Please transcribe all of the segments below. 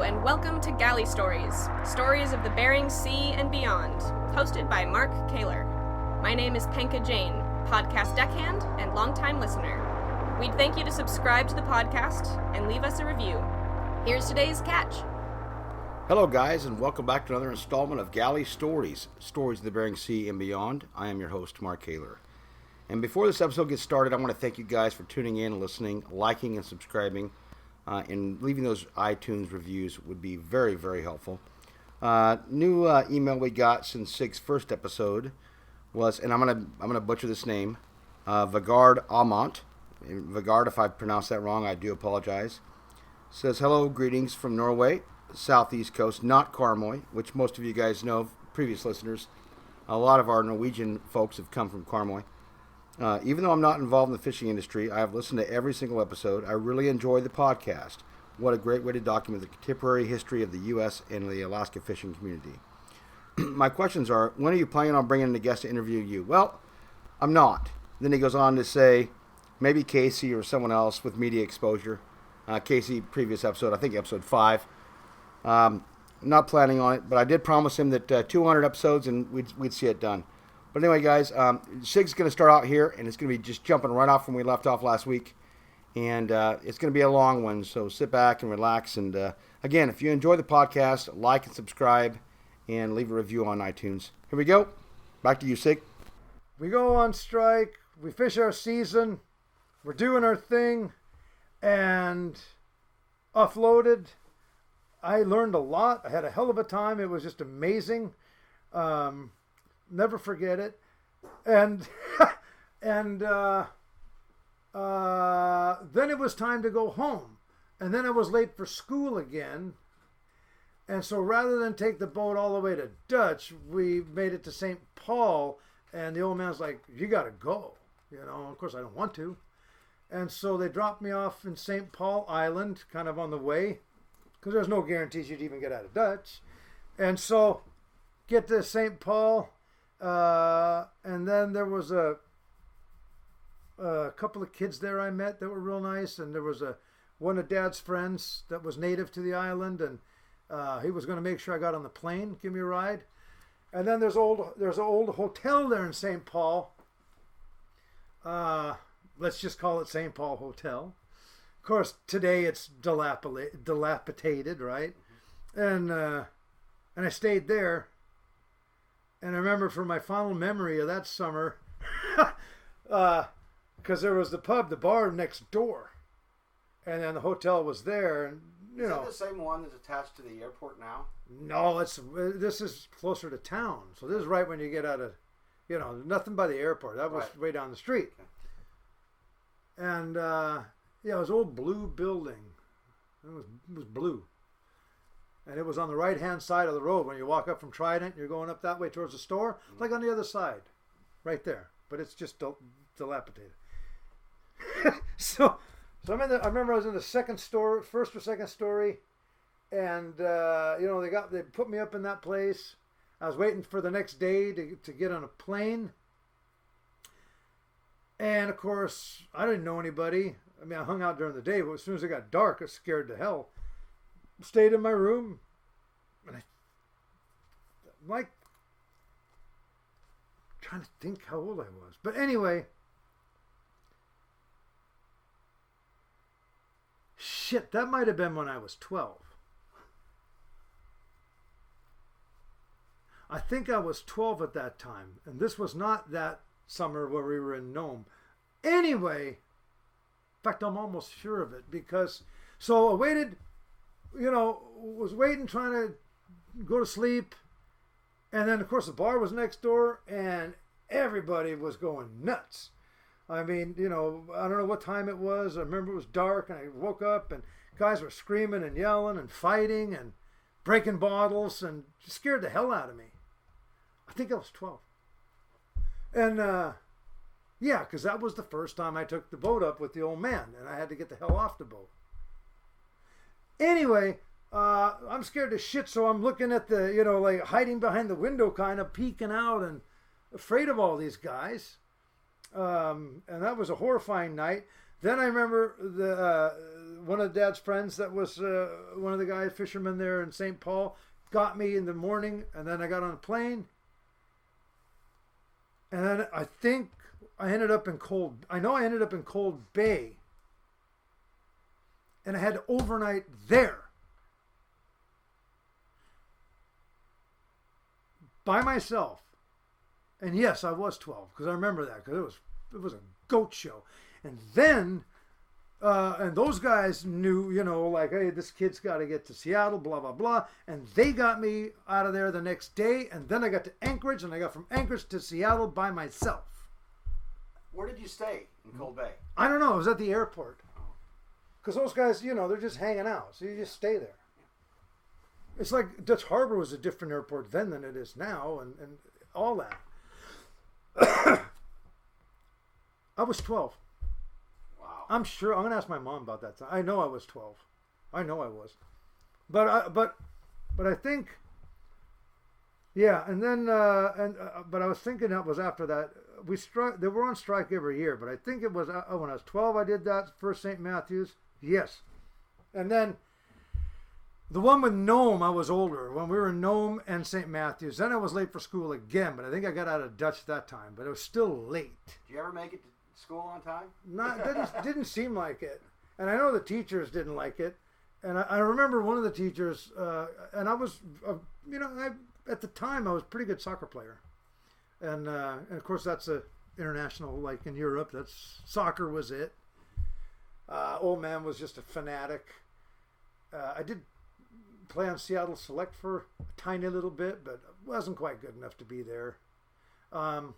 and welcome to Galley Stories, stories of the Bering Sea and beyond, hosted by Mark Kaler. My name is Penka Jane, podcast deckhand and longtime listener. We'd thank you to subscribe to the podcast and leave us a review. Here's today's catch. Hello guys, and welcome back to another installment of Galley Stories, stories of the Bering Sea and beyond. I am your host, Mark Kaler. And before this episode gets started, I want to thank you guys for tuning in and listening, liking and subscribing. And leaving those iTunes reviews would be very, very helpful. New email we got since Sig's first episode was, and I'm gonna butcher this name, Vagard Amont. Vagard, if I pronounced that wrong, I do apologize. Says, hello, greetings from Norway, southeast coast, not Karmøy, which most of you guys know, previous listeners. A lot of our Norwegian folks have come from Karmøy. Even though I'm not involved in the fishing industry, I have listened to every single episode. I really enjoy the podcast. What a great way to document the contemporary history of the U.S. and the Alaska fishing community. My questions are, when are you planning on bringing in a guest to interview you? Well, I'm not. Then he goes on to say, maybe Casey or someone else with media exposure. Casey, previous episode, I think episode 5. Not planning on it, but I did promise him that 200 episodes and we'd see it done. But anyway, guys, Sig's going to start out here, and it's going to be just jumping right off from where we left off last week. And it's going to be a long one, so sit back and relax. And again, if you enjoy the podcast, like and subscribe, and leave a review on iTunes. Here we go. Back to you, Sig. We go on strike. We fish our season. We're doing our thing. And offloaded. I learned a lot. I had a hell of a time. It was just amazing. Never forget it. And then it was time to go home. And then I was late for school again. And so rather than take the boat all the way to Dutch, we made it to St. Paul. And the old man's like, you got to go. You know, of course I don't want to. And so they dropped me off in St. Paul Island, kind of on the way. Because there's no guarantees you'd even get out of Dutch. And so get to St. Paul. And then there was a couple of kids there I met that were real nice, and there was one of Dad's friends that was native to the island, and he was going to make sure I got on the plane, give me a ride. And then there's an old hotel there in St. Paul. Let's just call it St. Paul Hotel. Of course, today it's dilapidated, right? And I stayed there. And I remember for my final memory of that summer, because there was the bar next door, and then the hotel was there, and Is that the same one that's attached to the airport now? No, this is closer to town. So this is right when you get out of, nothing by the airport. That was right way down the street. Okay. And it was an old blue building. It was blue. And it was on the right-hand side of the road. When you walk up from Trident, you're going up that way towards the store. Like on the other side. Right there. But it's just dilapidated. so I remember I was in the first or second story. And, they put me up in that place. I was waiting for the next day to get on a plane. And, of course, I didn't know anybody. I mean, I hung out during the day. But as soon as it got dark, I was scared to hell. Stayed in my room, and I'm like trying to think how old I was. But anyway, shit, that might have been when I was 12. I think I was 12 at that time, and this was not that summer where we were in Nome. Anyway, in fact, I'm almost sure of it, because so I waited. Was waiting, trying to go to sleep. And then, of course, the bar was next door, and everybody was going nuts. I mean, I don't know what time it was. I remember it was dark, and I woke up, and guys were screaming and yelling and fighting and breaking bottles, and just scared the hell out of me. I think I was 12. And, because that was the first time I took the boat up with the old man, and I had to get the hell off the boat. Anyway, I'm scared to shit, so I'm looking at the, hiding behind the window, kind of peeking out and afraid of all these guys. And that was a horrifying night. Then I remember one of Dad's friends that was one of the guys, fishermen there in St. Paul, got me in the morning, and then I got on a plane. And then I think I ended up in Cold Bay. And I had to overnight there. By myself. And yes, I was 12, because I remember that, because it was a goat show. And then, and those guys knew, like, hey, this kid's got to get to Seattle, blah, blah, blah. And they got me out of there the next day. And then I got to Anchorage, and I got from Anchorage to Seattle by myself. Where did you stay in Cold Bay? I don't know. It was at the airport. Because those guys, they're just hanging out. So you just stay there. It's like Dutch Harbor was a different airport then than it is now, and all that. I was 12. Wow. I'm sure. I'm going to ask my mom about that. I know I was 12. I know I was. But I think, yeah. And then, but I was thinking that was after that. They were on strike every year, but I think it was when I was 12 I did that first St. Matthews. Yes. And then the one with Nome, I was older. When we were in Nome and St. Matthews, then I was late for school again, but I think I got out of Dutch that time, but it was still late. Did you ever make it to school on time? Didn't seem like it. And I know the teachers didn't like it. And I remember one of the teachers, and I was, at the time I was a pretty good soccer player. And of course that's a international, like in Europe, soccer was it. Old man was just a fanatic. I did play on Seattle Select for a tiny little bit, but wasn't quite good enough to be there. And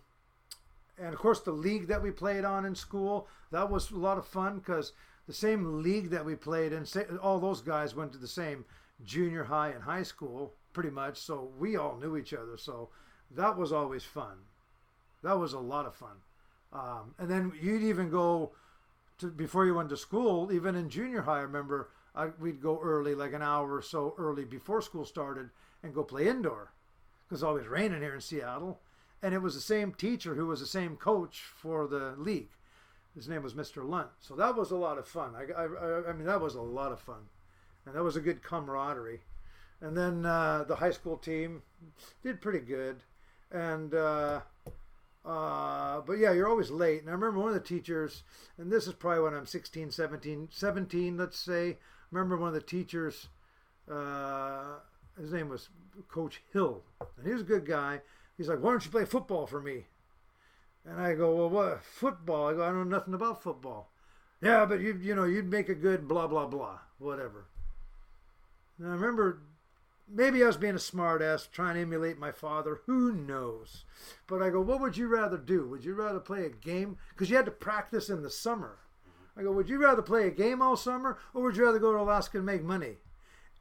of course the league that we played on in school, that was a lot of fun, because the same league that we played in, all those guys went to the same junior high and high school pretty much, so we all knew each other, so that was always fun. That was a lot of fun. And then you'd even go before you went to school, even in junior high, I remember we'd go early, like an hour or so early before school started, and go play indoor, because it's always raining here in Seattle. And it was the same teacher who was the same coach for the league. His name was Mr. Lunt. So that was a lot of fun. I mean, that was a lot of fun. And that was a good camaraderie. And then the high school team did pretty good. And but yeah, you're always late. And I remember one of the teachers, and this is probably when I'm 16, 17, let's say. I remember one of the teachers, his name was Coach Hill. And he was a good guy. He's like, why don't you play football for me? And I go, well, what, football? I go, I know nothing about football. Yeah, but you'd make a good blah, blah, blah, whatever. And I remember, maybe I was being a smart ass, trying to emulate my father. Who knows? But I go, what would you rather do? Would you rather play a game? Because you had to practice in the summer. I go, would you rather play a game all summer, or would you rather go to Alaska and make money?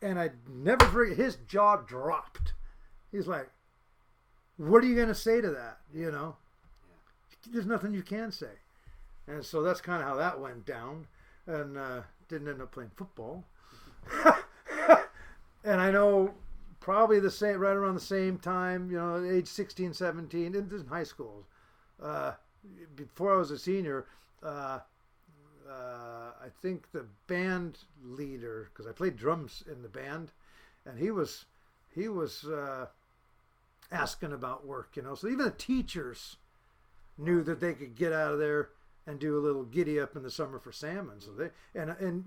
And I never forget, his jaw dropped. He's like, what are you going to say to that? There's nothing you can say. And so that's kind of how that went down. And didn't end up playing football. And I know probably right around the same time, age 16, 17, in high school. Before I was a senior, I think the band leader, because I played drums in the band, and he was asking about work, so even the teachers knew that they could get out of there and do a little giddy up in the summer for salmon. So they and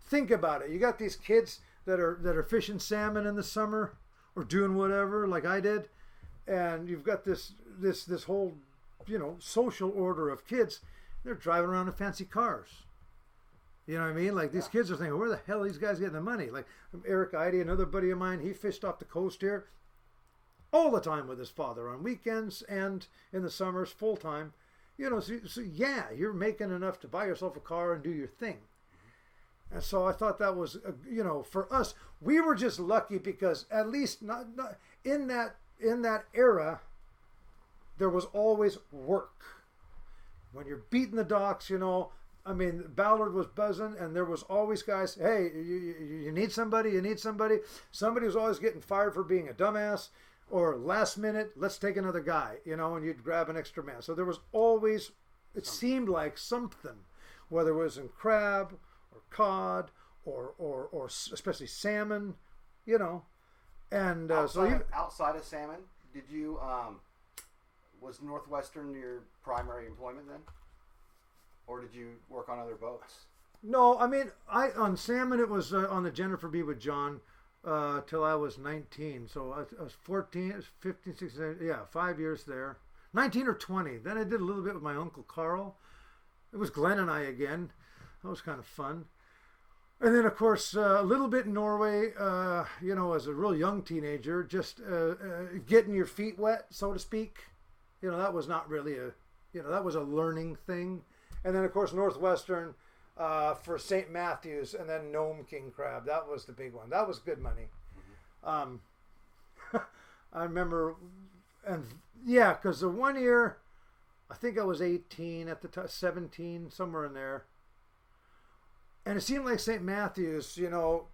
think about it. You got these kids that are fishing salmon in the summer or doing whatever like I did, and you've got this whole social order of kids. They're driving around in fancy cars. You know what I mean? Like these kids are thinking, where the hell are these guys getting the money? Like Eric Idy, another buddy of mine, he fished off the coast here all the time with his father on weekends and in the summers full time. So yeah, you're making enough to buy yourself a car and do your thing. And so I thought that was, for us, we were just lucky because at least not in that era, there was always work. When you're beating the docks, Ballard was buzzing, and there was always guys, hey, you need somebody, Somebody was always getting fired for being a dumbass, or last minute, let's take another guy, and you'd grab an extra man. So there was always, it seemed like something, whether it was in crab or cod or especially salmon, you know. And outside of salmon, did you was Northwestern your primary employment then, or did you work on other boats? No, I mean, on salmon it was on the Jennifer B. with John till I was 19. So I was 14, 15, 16, yeah, 5 years there. 19 or 20. Then I did a little bit with my Uncle Carl. It was Glenn and I again. That was kind of fun. And then, of course, a little bit in Norway, you know, as a real young teenager, just getting your feet wet, so to speak. You know, that was not really that was a learning thing. And then, of course, Northwestern for St. Matthews, and then Nome King Crab. That was the big one. That was good money. Mm-hmm. I remember, and yeah, because the one year, I think I was 18 at the time, 17, somewhere in there. And it seemed like St. Matthews, you know,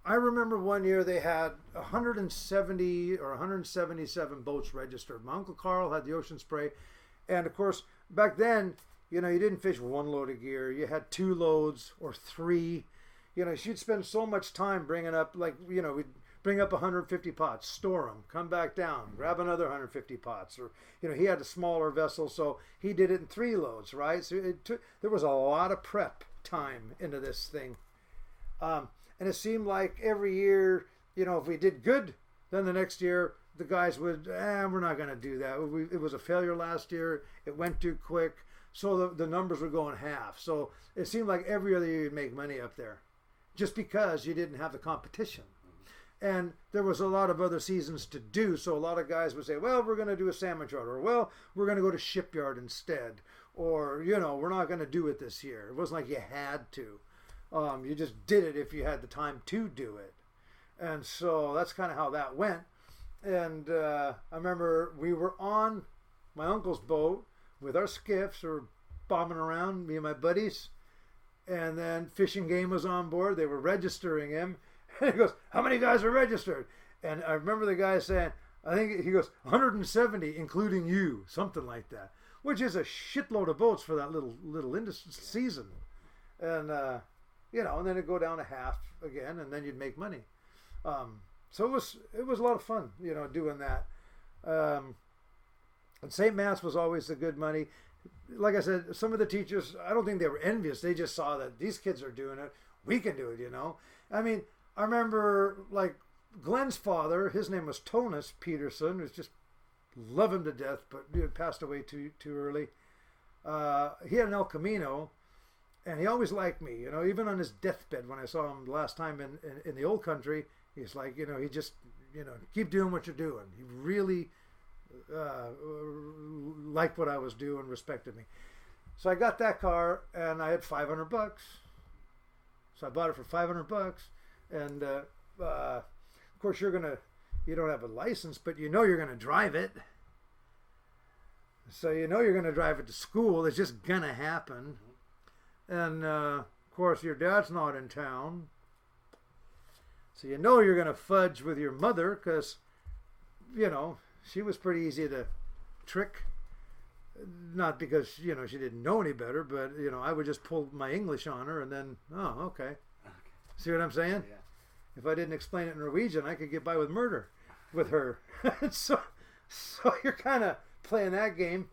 I remember one year they had 170 or 177 boats registered. My Uncle Carl had the Ocean Spray. And of course, back then, you know, you didn't fish one load of gear. You had 2 loads or 3. You know, you'd spend so much time bringing up, like, you know, we'd bring up 150 pots, store them, come back down, grab another 150 pots. Or, you know, he had a smaller vessel, so he did it in 3 loads, right? So there was a lot of prep time into this thing. And it seemed like every year, you know, if we did good, then the next year the guys would, we're not going to do that. It was a failure last year. It went too quick. So the numbers were going half. So it seemed like every other year you'd make money up there just because you didn't have the competition. And there was a lot of other seasons to do. So a lot of guys would say, well, we're going to do a salmon trout, or well, we're going to go to Shipyard instead. Or, you know, we're not going to do it this year. It wasn't like you had to. You just did it if you had the time to do it. And so that's kind of how that went. And I remember we were on my uncle's boat with our skiffs, or bombing around, me and my buddies. And then Fishing Game was on board. They were registering him. And he goes, how many guys are registered? And I remember the guy saying, I think he goes, 170, including you, something like that. Which is a shitload of boats for that little season. And, you know, and then it'd go down to half again, and then you'd make money. So it was a lot of fun, you know, doing that. And St. Matt's was always the good money. Like I said, some of the teachers, I don't think they were envious. They just saw that these kids are doing it. We can do it, you know. I mean, I remember, like, Glenn's father, his name was Tonus Peterson, who's just love him to death, but he had passed away too early. He had an El Camino, and he always liked me, you know, even on his deathbed when I saw him the last time in the old country. He's like, you know, he just, you know, keep doing what you're doing. He really liked what I was doing, respected me. So I got that car, and I had $500. So I bought it for $500, and of course you don't have a license, but you know you're gonna drive it. So you know you're gonna drive it to school. It's just gonna happen. And of course your dad's not in town, so you know you're gonna fudge with your mother, because you know she was pretty easy to trick. Not because, you know, she didn't know any better, but, you know, I would just pull my English on her and then, oh, okay. See what I'm saying? Yeah. If I didn't explain it in Norwegian, I could get by with murder with her. so you're kind of playing that game.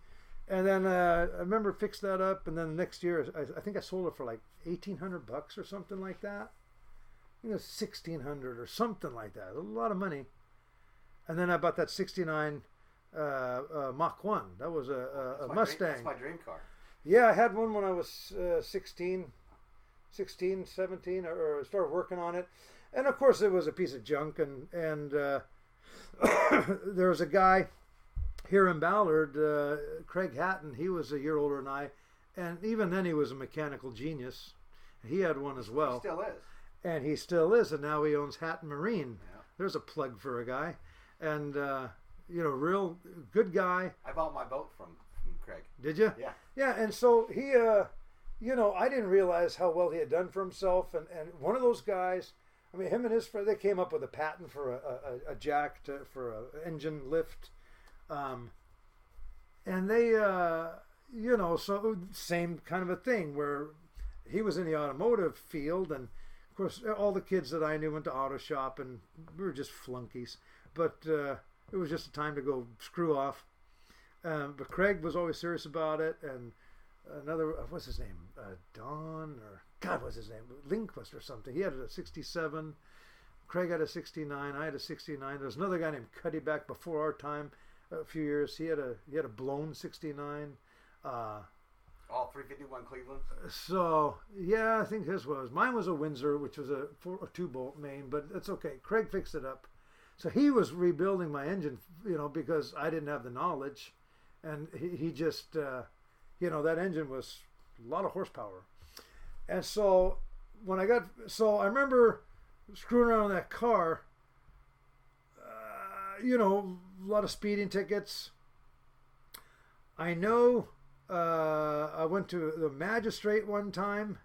And then I remember fixed that up, and then the next year, I think I sold it for like $1,800 or something like that. I think it was $1,600 or something like that. A lot of money. And then I bought that '69 Mach 1. That was a Mustang. That's my dream car. Yeah, I had one when I was 16, 17, or started working on it. And of course it was a piece of junk. And there was a guy here in Ballard, Craig Hatton. He was a year older than I. And even then he was a mechanical genius. He had one as well. He still is. And he still is. And now he owns Hatton Marine. Yeah. There's a plug for a guy. And, you know, real good guy. I bought my boat from Craig. Did you? Yeah. Yeah, and so he, you know, I didn't realize how well he had done for himself. And one of those guys, I mean, him and his friend, they came up with a patent for a jack for an engine lift. And they, you know, so same kind of a thing where he was in the automotive field, and of course all the kids that I knew went to auto shop, and we were just flunkies. But it was just a time to go screw off. But Craig was always serious about it, and another, what's his name? Don, or God, what's his name? Lindquist or something. He had a 67. Craig had a 69. I had a 69. There's another guy named Cuddy back before our time, a few years. He had a blown 69. All 351 Cleveland. So yeah, I think his was. Mine was a Windsor, which was a 2-bolt main, but it's okay. Craig fixed it up. So he was rebuilding my engine, because I didn't have the knowledge, and he just, that engine was a lot of horsepower. And so I remember screwing around on that car, a lot of speeding tickets. I know I went to the magistrate one time,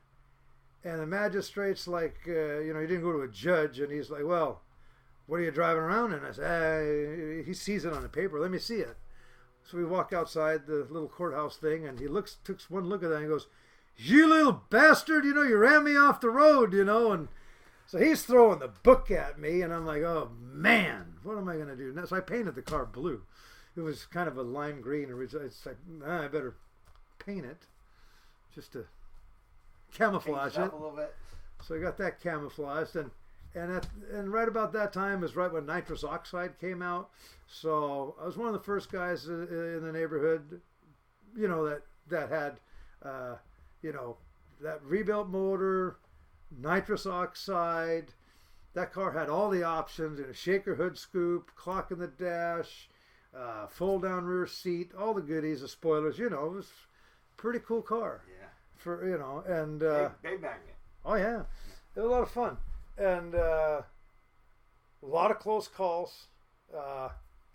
and the magistrate's like, you didn't go to a judge, and he's like, well, what are you driving around in? I said, he sees it on the paper. Let me see it. So we walk outside the little courthouse thing, and he took one look at that, and he goes, you little bastard, you ran me off the road, and so he's throwing the book at me, and I'm like, oh man, what am I going to do now? So I painted the car blue. It was kind of a lime green. It's like, I better paint it just to camouflage it. A little bit. So I got that camouflaged, and right about that time is right when nitrous oxide came out. So I was one of the first guys in the neighborhood, that had, that rebuilt motor, nitrous oxide. That car had all the options: a shaker hood scoop, clock in the dash, fold down rear seat, all the goodies, the spoilers. It was a pretty cool car. Yeah. And big magnet. Oh yeah, it was a lot of fun, and a lot of close calls.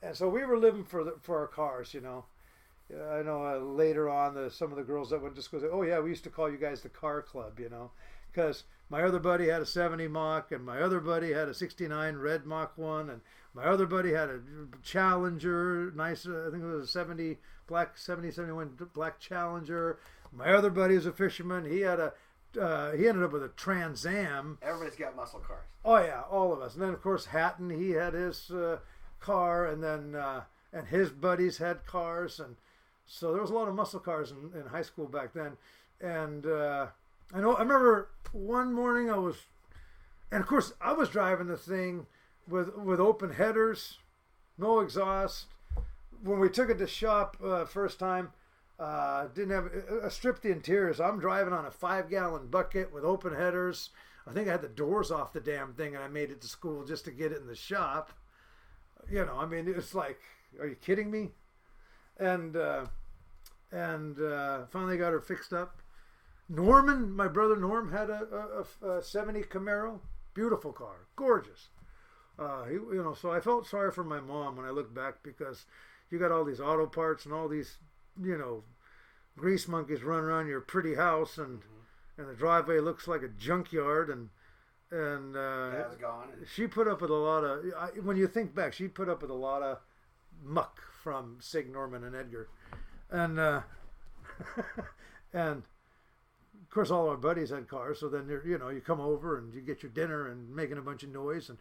And so we were living for our cars. I know later on some of the girls that would just go say, oh yeah, we used to call you guys the car club, because my other buddy had a 70 Mach, and my other buddy had a 69 red Mach 1, and my other buddy had a Challenger, nice, I think it was a 71 black Challenger. My other buddy was a fisherman. He had he ended up with a Trans Am. Everybody's got muscle cars. Oh yeah, all of us. And then of course Hatton, he had his car, and then and his buddies had cars, and so there was a lot of muscle cars in high school back then. And I remember one morning and of course I was driving the thing with open headers, no exhaust. When we took it to shop first time, didn't have stripped the interiors. I'm driving on a 5-gallon bucket with open headers. I think I had the doors off the damn thing, and I made it to school just to get it in the shop. It's like, are you kidding me? And finally got her fixed up. My brother Norm had a 70 Camaro, beautiful car, gorgeous. So I felt sorry for my mom when I look back, because you got all these auto parts and all these, grease monkeys running around your pretty house, and the driveway looks like a junkyard, and Dad's gone. She put up with a lot of, when you think back, she put up with a lot of muck from Sig, Norman, and Edgar, and and of course all our buddies had cars. So then you come over and you get your dinner and making a bunch of noise. And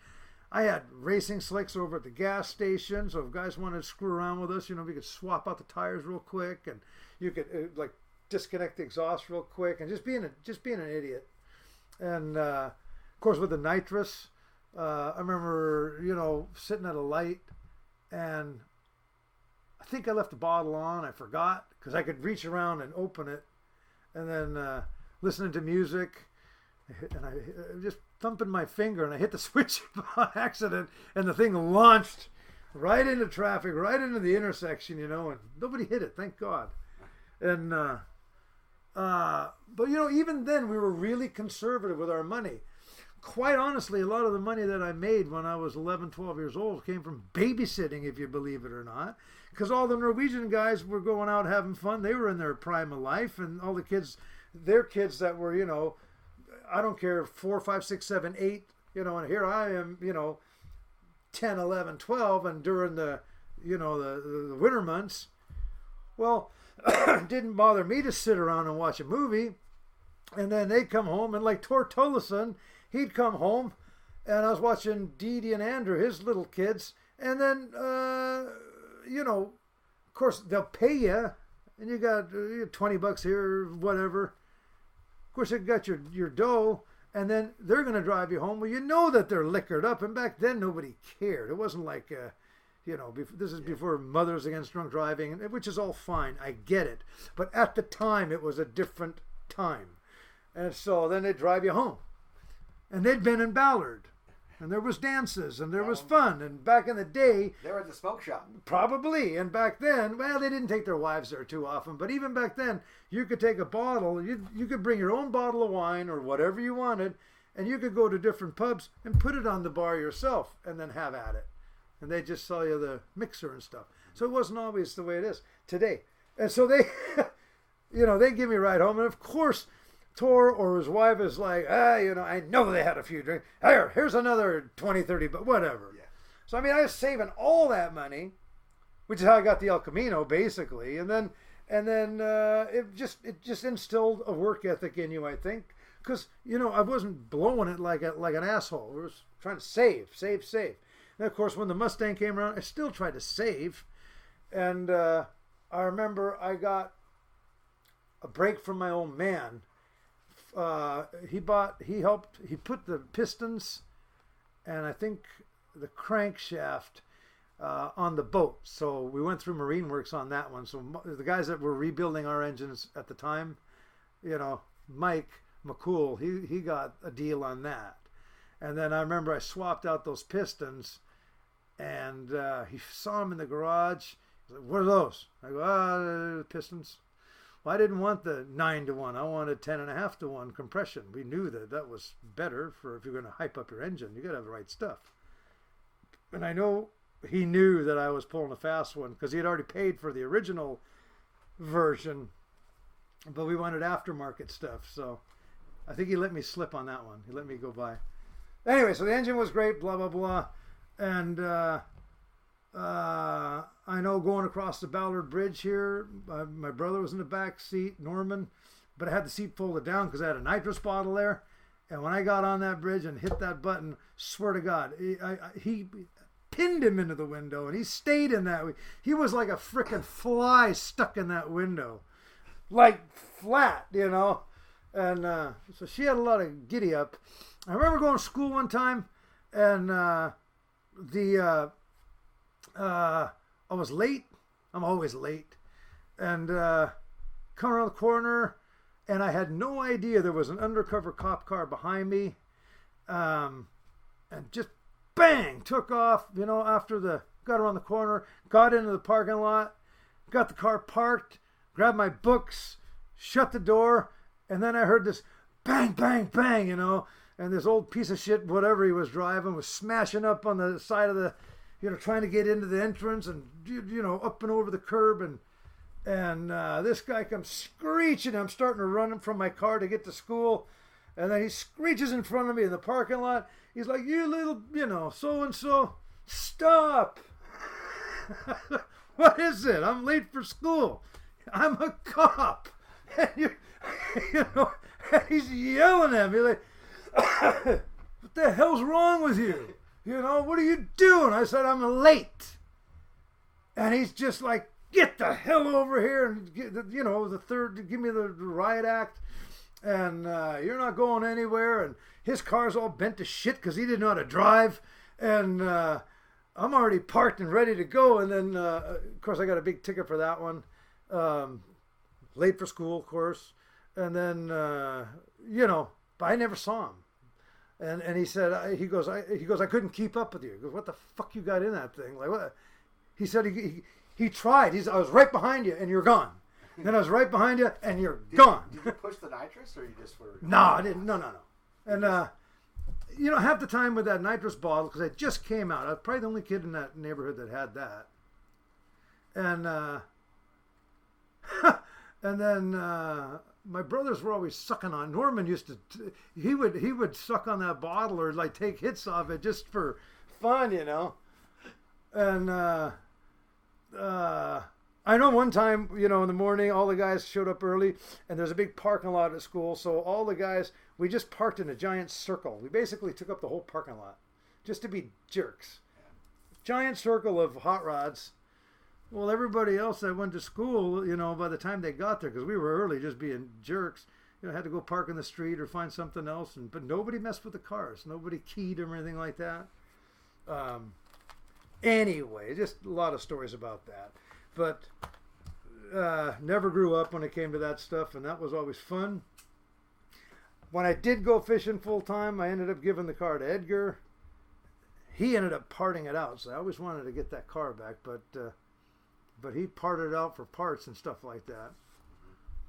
I had racing slicks over at the gas station, so if guys wanted to screw around with us, we could swap out the tires real quick, and you could like disconnect the exhaust real quick, and just being an idiot. And of course with the nitrous, I remember sitting at a light, and I think I left the bottle on. I forgot, because I could reach around and open it, and then listening to music, and I just thumping my finger, and I hit the switch by accident, and the thing launched right into traffic, right into the intersection, and nobody hit it, thank God. And but even then we were really conservative with our money. Quite honestly, a lot of the money that I made when I was 11, 12 years old came from babysitting, if you believe it or not, because all the Norwegian guys were going out having fun. They were in their prime of life, and all the kids, their kids that were, I don't care, 4, 5, 6, 7, 8, and here I am, 10, 11, 12, and during the winter months, well, it didn't bother me to sit around and watch a movie. And then they'd come home, and like Tortolason, he'd come home, and I was watching Dee Dee and Andrew, his little kids, and then, you know, of course, they'll pay you, and you got $20 here, whatever. Of course, you got your dough, and then they're going to drive you home. Well, you know that they're liquored up, and back then nobody cared. It wasn't like, you know, this is before Mothers Against Drunk Driving, which is all fine. I get it. But at the time, it was a different time. And so then they'd drive you home. And they'd been in Ballard. And there was dances, and there was fun. And back in the day... They were at the smoke shop. Probably. And back then, well, they didn't take their wives there too often. But even back then, you could take a bottle. You could bring your own bottle of wine or whatever you wanted. And you could go to different pubs and put it on the bar yourself and then have at it. And they just sell you the mixer and stuff. So it wasn't always the way it is today. And so they, you know, they give me a ride home. And of course... Tor or his wife is like, you know, I know they had a few drinks. Here's another 20, 30, but whatever. Yeah. So, I mean, I was saving all that money, which is how I got the El Camino, basically. And then it just instilled a work ethic in you, I think. Because, you know, I wasn't blowing it like an asshole. I was trying to save. And, of course, when the Mustang came around, I still tried to save. And I remember I got a break from my old man. He put the pistons and I think the crankshaft on the boat. So we went through Marine Works on that one. So the guys that were rebuilding our engines at the time, you know, Mike McCool, he got a deal on that. And then I remember I swapped out those pistons, and he saw them in the garage. He's like, "What are those?" I go, pistons. Well, I didn't want the 9-to-1. I wanted 10.5-to-1 compression. We knew that was better for if you're going to hype up your engine. You got to have the right stuff. And I know he knew that I was pulling a fast one because he had already paid for the original version, but we wanted aftermarket stuff. So I think he let me slip on that one. He let me go by. Anyway, so the engine was great, blah, blah, blah. And I know going across the Ballard Bridge here, my brother was in the back seat, Norman, but I had the seat folded down because I had a nitrous bottle there. And when I got on that bridge and hit that button, swear to God, he pinned him into the window, and he stayed in that. He was like a frickin' fly stuck in that window, like flat, you know. And so she had a lot of giddy up. I remember going to school one time, and I was late. I'm always late. And come around the corner, and I had no idea there was an undercover cop car behind me. And just bang, took off, you know, got around the corner, got into the parking lot, got the car parked, grabbed my books, shut the door, and then I heard this bang, bang, bang, you know, and this old piece of shit, whatever he was driving, was smashing up on the side of the, you know, trying to get into the entrance and, you know, up and over the curb. And this guy comes screeching. I'm starting to run from my car to get to school. And then he screeches in front of me in the parking lot. He's like, "You little, you know, so-and-so, stop." What is it? I'm late for school. I'm a cop. And you know, and he's yelling at me like, "What the hell's wrong with you? You know, what are you doing?" I said, "I'm late." And he's just like, "Get the hell over here and get, you know, give me the riot act. And you're not going anywhere." And his car's all bent to shit because he didn't know how to drive. And I'm already parked and ready to go. And then, of course, I got a big ticket for that one. Late for school, of course. And then, you know, but I never saw him. And he said, he goes, "I couldn't keep up with you." He goes, "What the fuck you got in that thing?" Like, what? He said he tried. I was right behind you and you're gone. Then I was right behind you and you're gone. Did you push the nitrous or you just were? No, I didn't. No. And, you know, half the time with that nitrous bottle, because I just came out, I was probably the only kid in that neighborhood that had that. And, and then my brothers were always sucking on. Norman used to, he would suck on that bottle or like take hits off it just for fun, you know. And I know one time, in the morning, all the guys showed up early, and there's a big parking lot at school. So all the guys, we just parked in a giant circle. We basically took up the whole parking lot just to be jerks. Giant circle of hot rods. Well, everybody else that went to school, by the time they got there, because we were early just being jerks, had to go park in the street or find something else. But nobody messed with the cars. Nobody keyed them or anything like that. Anyway, just a lot of stories about that. But never grew up when it came to that stuff, and that was always fun. When I did go fishing full time, I ended up giving the car to Edgar. He ended up parting it out, so I always wanted to get that car back, but he parted it out for parts and stuff like that.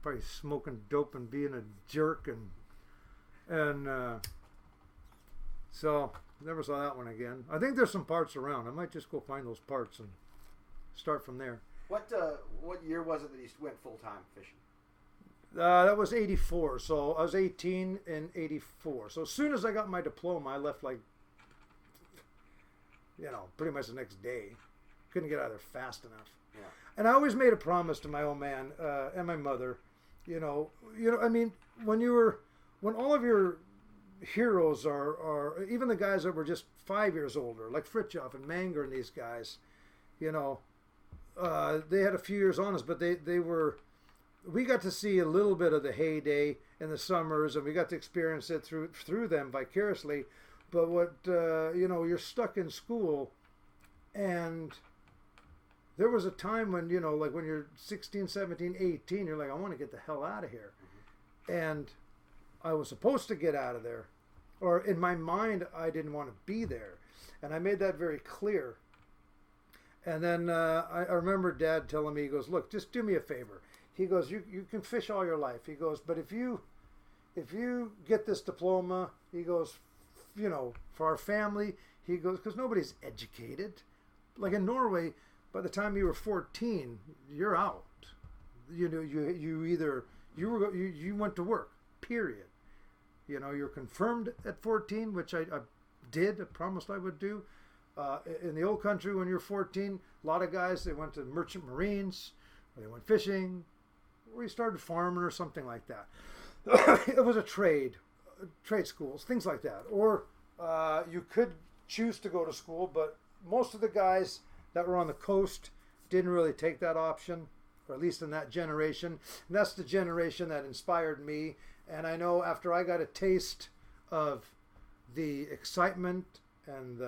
Probably smoking dope and being a jerk, and so never saw that one again. I think there's some parts around. I might just go find those parts and start from there. What year was it that you went full time fishing? That was 84. So I was 18 in 84. So as soon as I got my diploma, I left pretty much the next day. Couldn't get out of there fast enough. Yeah. And I always made a promise to my old man and my mother. When all of your heroes are even the guys that were just 5 years older, like Fritjof and Manger and these guys, they had a few years on us, but we got to see a little bit of the heyday in the summers, and we got to experience it through them vicariously. But you're stuck in school, and there was a time when, when you're 16, 17, 18, you're like, I want to get the hell out of here. Mm-hmm. And I was supposed to get out of there, or in my mind, I didn't want to be there. And I made that very clear. And then I remember Dad telling me, he goes, look, just do me a favor. He goes, you can fish all your life. He goes, but if you get this diploma, he goes, for our family, he goes, because nobody's educated. Like in Norway, by the time you were 14, you're out. You went to work, period. You're confirmed at 14, which I did. I promised I would do. In the old country, when you're 14, a lot of guys, they went to merchant marines, or they went fishing, or you started farming or something like that. It was a trade schools, things like that. Or you could choose to go to school, but most of the guys that were on the coast didn't really take that option, or at least in that generation. And that's the generation that inspired me. And I know after I got a taste of the excitement and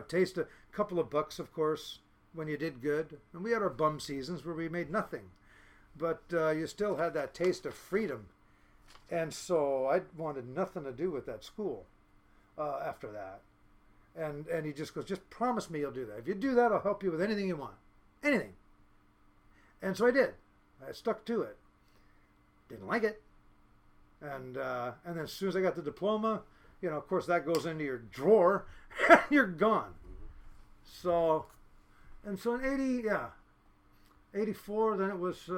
taste a couple of bucks, of course, when you did good. And we had our bum seasons where we made nothing. But you still had that taste of freedom. And so I wanted nothing to do with that school after that. And he just goes, just promise me you'll do that. If you do that, I'll help you with anything you want. Anything. And so I did. I stuck to it. Didn't like it. And then as soon as I got the diploma, of course that goes into your drawer and you're gone. So in 84, then it was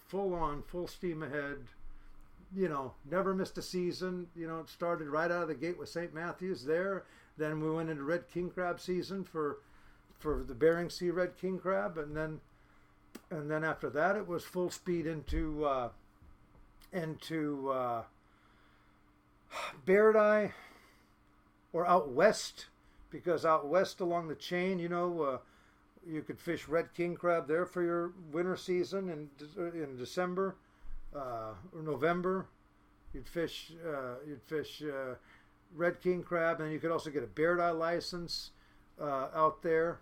full on, full steam ahead. Never missed a season. It started right out of the gate with St. Matthews there. Then we went into red king crab season for the Bering Sea red king crab, and then after that it was full speed into Beardeye or out west, because out west along the chain, you could fish red king crab there for your winter season in December or November. You'd fish red king crab, and you could also get a Beardeye license out there.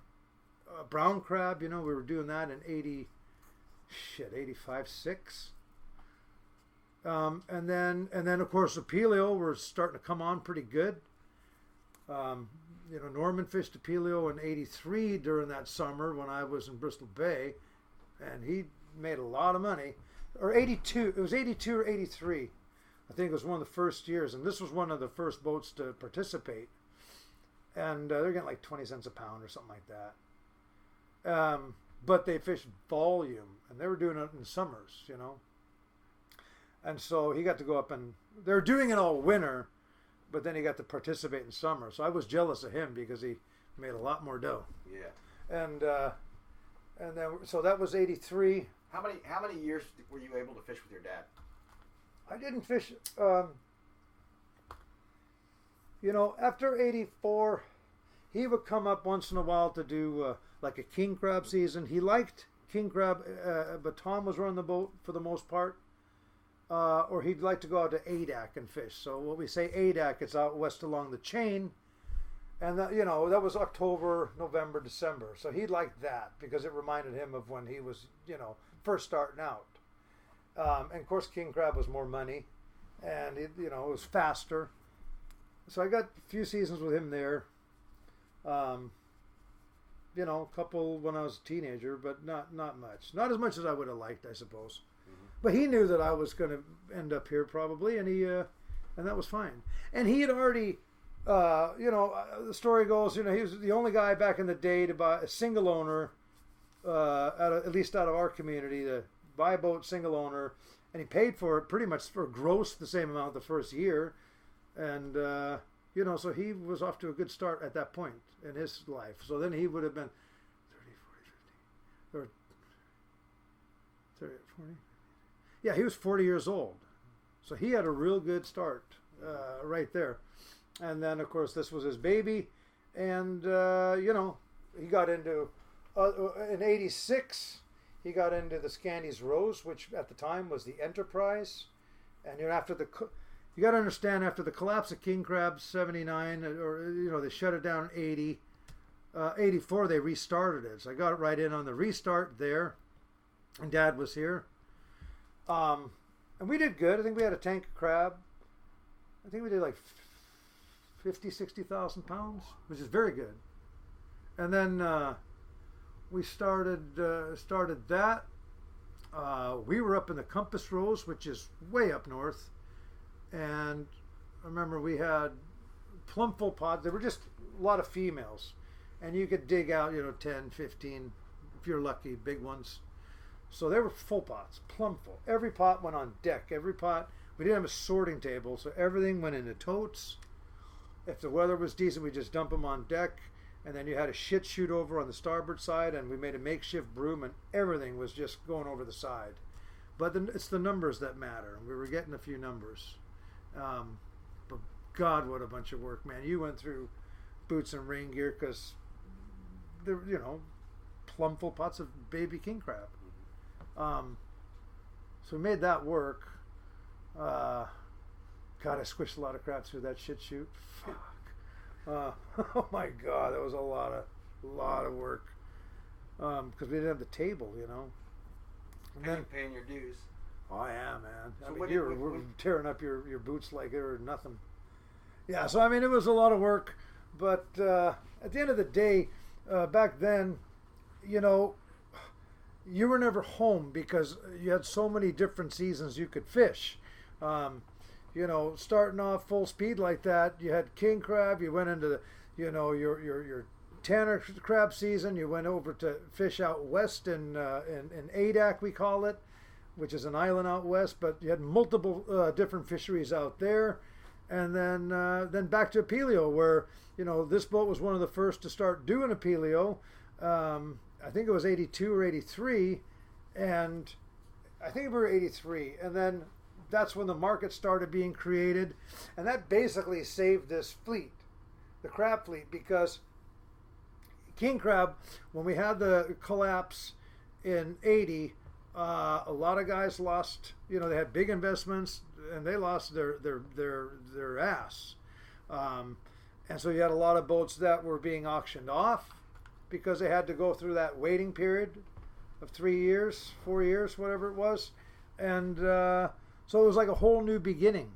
Brown crab, we were doing that in 85, 6. And then of course the Pelio were starting to come on pretty good. Norman fished the Pelio in 83 during that summer when I was in Bristol Bay, and he made a lot of money. Or 82, it was 82 or 83. I think it was one of the first years, and this was one of the first boats to participate. And they're getting like 20 cents a pound or something like that. But they fished volume, and they were doing it in summers, And so he got to go up, and they were doing it all winter, but then he got to participate in summer. So I was jealous of him because he made a lot more dough. Yeah. And then, so that was 83. How many years were you able to fish with your dad? I didn't fish, after 84, he would come up once in a while to do like a king crab season. He liked king crab, but Tom was running the boat for the most part. Or he'd like to go out to Adak and fish. So when we say Adak, it's out west along the chain. And that, that was October, November, December. So he liked that because it reminded him of when he was, first starting out. And of course, king crab was more money, and it was faster. So I got a few seasons with him there. A couple when I was a teenager, but not much. Not as much as I would have liked, I suppose. Mm-hmm. But he knew that I was going to end up here probably, and and that was fine. And he had already. The story goes, he was the only guy back in the day to buy a single owner, at least out of our community, to buy a boat single owner, and he paid for it pretty much for gross the same amount the first year, and so he was off to a good start at that point in his life. So then he would have been 30, 40, 50, or 30, 40. Yeah, he was 40 years old, so he had a real good start right there. And then, of course, this was his baby. And, he got into, in 86, he got into the Scandies Rose, which at the time was the Enterprise. And, you got to understand, after the collapse of king crab, 79, or, they shut it down in 80, 84, they restarted it. So I got it right in on the restart there. And Dad was here. And we did good. I think we had a tank of crab. I think we did like 60,000 pounds, which is very good. And then we started that. We were up in the Compass Rose, which is way up north. And I remember we had plumful pods. There were just a lot of females. And you could dig out, 10, 15, if you're lucky, big ones. So they were full pots, plumful. Every pot went on deck. Every pot, we didn't have a sorting table, so everything went into totes. If the weather was decent, we just dump them on deck, and then you had a shit chute over on the starboard side, and we made a makeshift broom, and everything was just going over the side. But it's the numbers that matter, and we were getting a few numbers. But God, what a bunch of work, man. You went through boots and rain gear because they're, plumful pots of baby king crab. So we made that work. God, I squished a lot of crap through that shit chute. Fuck. Oh my God, that was a lot of work. Because we didn't have the table, And then paying your dues. Oh, I am, man. So I mean, we're tearing up your boots like they were nothing. Yeah, so I mean, it was a lot of work. But at the end of the day, back then, you were never home because you had so many different seasons you could fish. Starting off full speed like that, you had king crab, you went into the, your tanner crab season, you went over to fish out west in Adak, we call it, which is an island out west, but you had multiple different fisheries out there. And then back to Apelio, where, this boat was one of the first to start doing Apelio. I think it was 82 or 83, and I think we were 83, and then that's when the market started being created, and that basically saved this fleet, the crab fleet, because king crab, when we had the collapse in 80, a lot of guys lost, they had big investments, and they lost their ass. And so you had a lot of boats that were being auctioned off because they had to go through that waiting period of 3 years, 4 years, whatever it was. And so it was like a whole new beginning.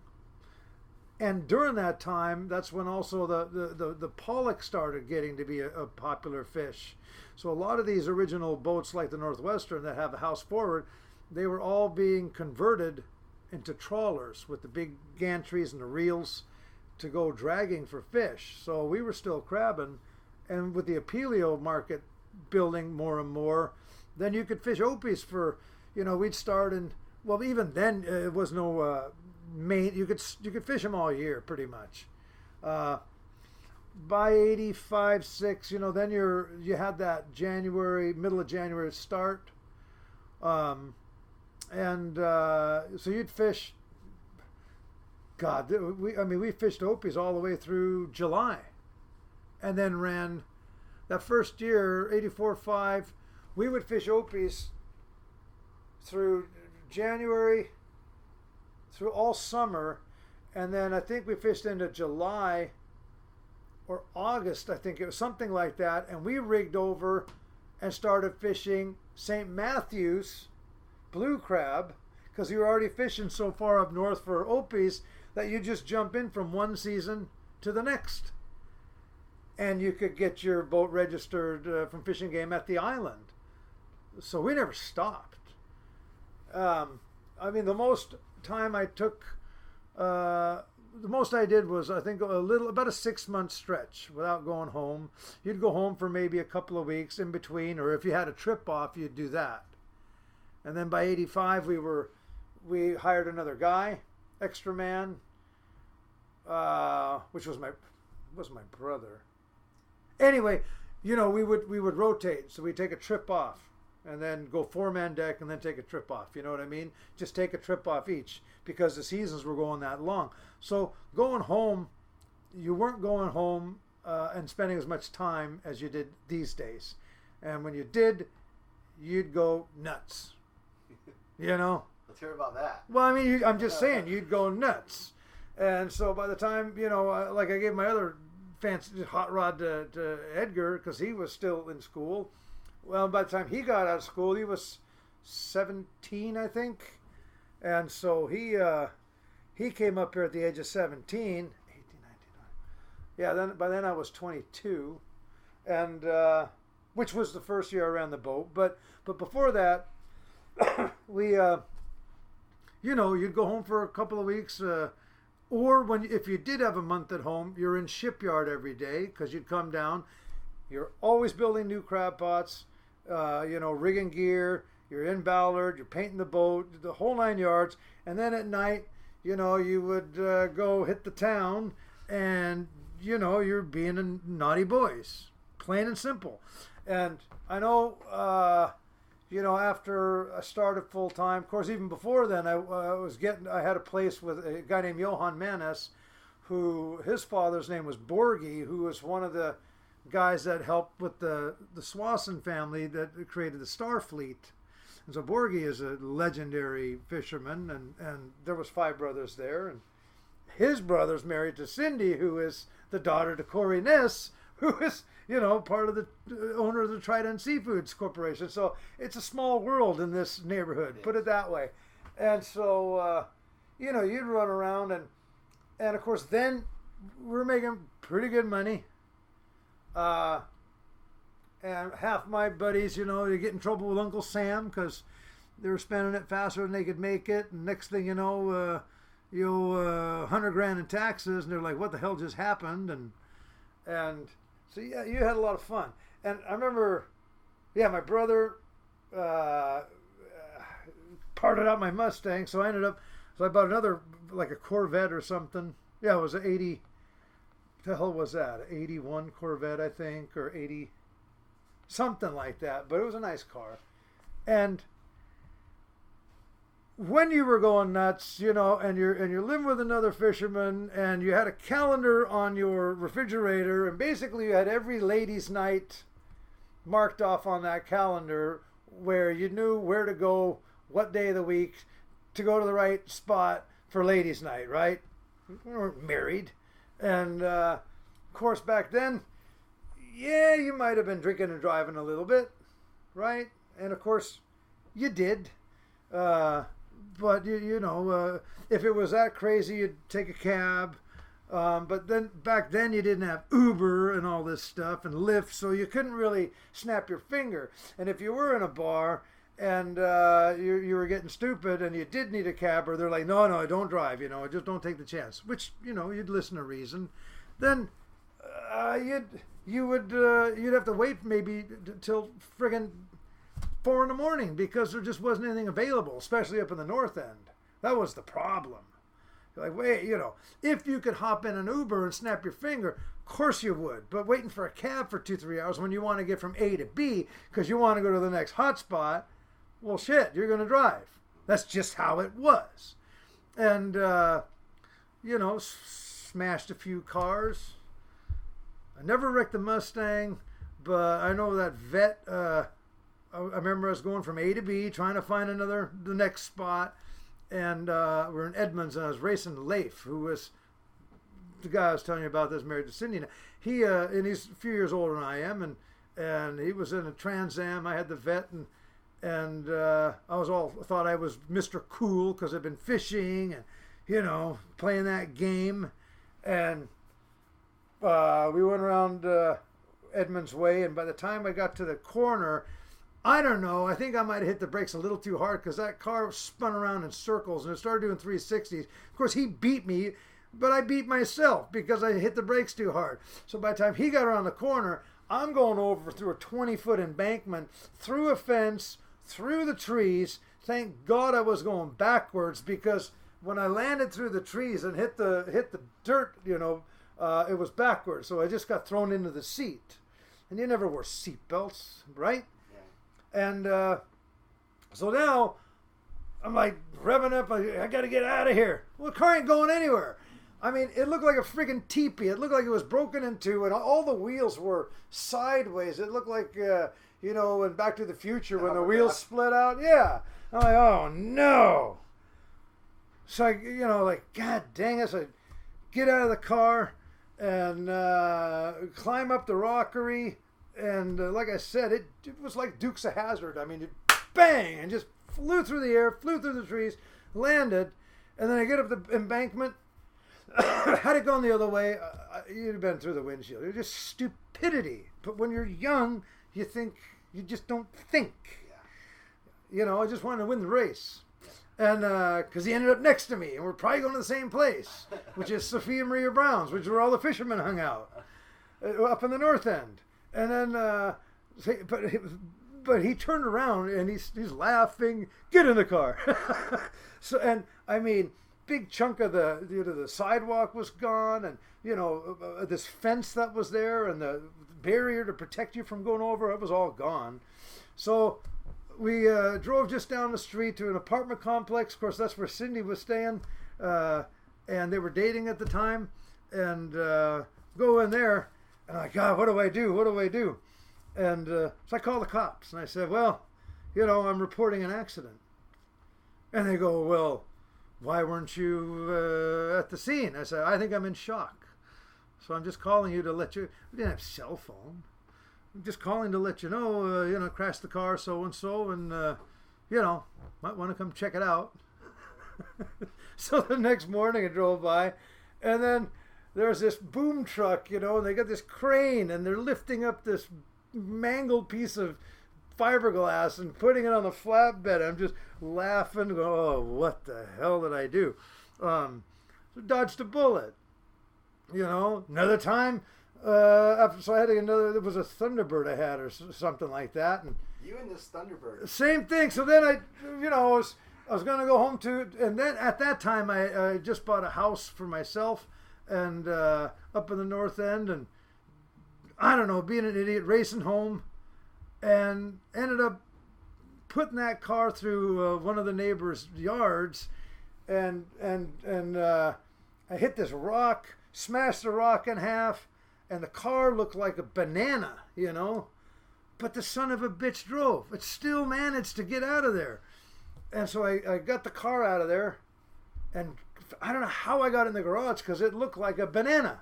And during that time, that's when also the pollock started getting to be a popular fish. So a lot of these original boats like the Northwestern that have a house forward, they were all being converted into trawlers with the big gantries and the reels to go dragging for fish. So we were still crabbing. And with the Apelio market building more and more, then you could fish opies for, we'd start in, well, even then it was no main, you could fish them all year pretty much. by 85, 6, then you had that middle of January start. So you'd fish, God, we fished Opies all the way through July, and then ran that first year, 84, 5, we would fish Opies through January, through all summer, and then I think we fished into July or August, I think it was something like that, and we rigged over and started fishing St. Matthews blue crab, because you were already fishing so far up north for Opies that you just jump in from one season to the next, and you could get your boat registered from Fishing Game at the island. So we never stopped. The most time I took, the most I did was, I think, about a 6-month stretch without going home. You'd go home for maybe a couple of weeks in between, or if you had a trip off, you'd do that. And then by 85, we hired another guy, extra man, which was my brother. Anyway, we would rotate. So we'd take a trip off and then go 4-man deck and then take a trip off. You know what I mean? Just take a trip off each, because the seasons were going that long. So going home, you weren't going home and spending as much time as you did these days. And when you did, you'd go nuts. Let's hear about that. Well, I'm just saying, you'd go nuts. And so by the time, like I gave my other fancy hot rod to Edgar, because he was still in school. Well, by the time he got out of school, he was 17, I think. And so he came up here at the age of 17, 18, 19. Yeah, by then I was 22, and which was the first year I ran the boat. But before that, we you'd go home for a couple of weeks, or if you did have a month at home, you're in shipyard every day, because you'd come down. You're always building new crab pots, rigging gear. You're in Ballard, you're painting the boat, the whole 9 yards. And then at night, you would go hit the town, and you're being a naughty boys, plain and simple. And I know after I started full time, of course, even before then, I had a place with a guy named Johan Manes, who his father's name was Borgie, who was one of the guys that helped with the Swanson family that created the Starfleet. And so Borgie is a legendary fisherman, and there was 5 brothers there, and his brother's married to Cindy, who is the daughter to Corey Ness, who is part of the owner of the Trident Seafoods Corporation. So it's a small world in this neighborhood, put it that way. And so you'd run around, and of course then we're making pretty good money. And half my buddies, you get in trouble with Uncle Sam because they were spending it faster than they could make it. And next thing you know, you owe $100,000 in taxes, and they're like, "What the hell just happened?" And so yeah, you had a lot of fun. And I remember, my brother parted out my Mustang, so I bought another, like a Corvette or something. Yeah, it was an 80. The hell was that? 81 Corvette, I think, or 80. Something like that, but it was a nice car. And when you were going nuts, and you're living with another fisherman, and you had a calendar on your refrigerator, and basically you had every ladies' night marked off on that calendar, where you knew where to go, what day of the week, to go to the right spot for ladies' night, right? We weren't married, and of course back then, yeah, you might have been drinking and driving a little bit, right? And of course, you did. But if it was that crazy, you'd take a cab. But then back then, you didn't have Uber and all this stuff and Lyft, so you couldn't really snap your finger. And if you were in a bar and you were getting stupid and you did need a cab, or they're like, no, don't drive, just don't take the chance. Which you'd listen to reason. Then you'd have to wait maybe till friggin' 4 a.m. because there just wasn't anything available, especially up in the north end. That was the problem. Like, wait, if you could hop in an Uber and snap your finger, of course you would. But waiting for a cab for 2-3 hours when you want to get from A to B because you want to go to the next hotspot, well, shit, you're going to drive. That's just how it was. And, smashed a few cars. I never wrecked the Mustang, but I know that vet, I remember I was going from A to B, trying to find the next spot. And we're in Edmonds, and I was racing Leif, who was the guy I was telling you about that's married to Cindy now. And he's a few years older than I am, and he was in a Trans Am. I had the vet, and I thought I was Mr. Cool because I've been fishing and, playing that game. And we went around Edmonds Way, and by the time I got to the corner, I don't know, I think I might have hit the brakes a little too hard because that car spun around in circles and it started doing 360s. Of course, he beat me, but I beat myself because I hit the brakes too hard. So by the time he got around the corner, I'm going over through a 20-foot embankment, through a fence, through the trees. Thank God I was going backwards because when I landed through the trees and hit the dirt, it was backwards. So I just got thrown into the seat. And you never wore seat belts, right? And so now I'm like revving up. I got to get out of here. Well, the car ain't going anywhere. I mean, it looked like a freaking teepee. It looked like it was broken into, and all the wheels were sideways. It looked like, in Back to the Future when the wheels split out. Yeah. I'm like, oh no. So I, God dang it. So I get out of the car and climb up the rockery. And like I said, it was like Dukes of Hazzard. I mean, it bang, and just flew through the air, flew through the trees, landed, and then I get up the embankment. Had it gone the other way, you'd have been through the windshield. It was just stupidity. But when you're young, you just don't think. Yeah. I just wanted to win the race. And because he ended up next to me, and we're probably going to the same place, which is Sophia Maria Brown's, which is where all the fishermen hung out, up in the north end. And then, but he turned around and he's laughing. Get in the car. So, and I mean, big chunk of the sidewalk was gone, and this fence that was there and the barrier to protect you from going over, it was all gone. So we drove just down the street to an apartment complex. Of course, that's where Cindy was staying, and they were dating at the time. And go in there. And I'm like, God, what do I do? What do I do? And so I called the cops. And I said, well, I'm reporting an accident. And they go, well, why weren't you at the scene? I said, I think I'm in shock. So I'm just calling you to let you... We didn't have cell phone. I'm just calling to let you know, crashed the car so-and-so. And, might want to come check it out. So the next morning I drove by. And then... there's this boom truck, and they got this crane, and they're lifting up this mangled piece of fiberglass and putting it on the flatbed. I'm just laughing, going, oh, what the hell did I do? So dodged a bullet. Another time, so I had there was a Thunderbird I had or something like that. And you and this Thunderbird. Same thing. So then I was going to go home and then at that time I just bought a house for myself. And up in the north end, and I don't know, being an idiot, racing home, and ended up putting that car through one of the neighbors' yards, and I hit this rock, smashed the rock in half, and the car looked like a banana, but the son of a bitch drove. It still managed to get out of there. And so I got the car out of there, and I don't know how I got in the garage because it looked like a banana.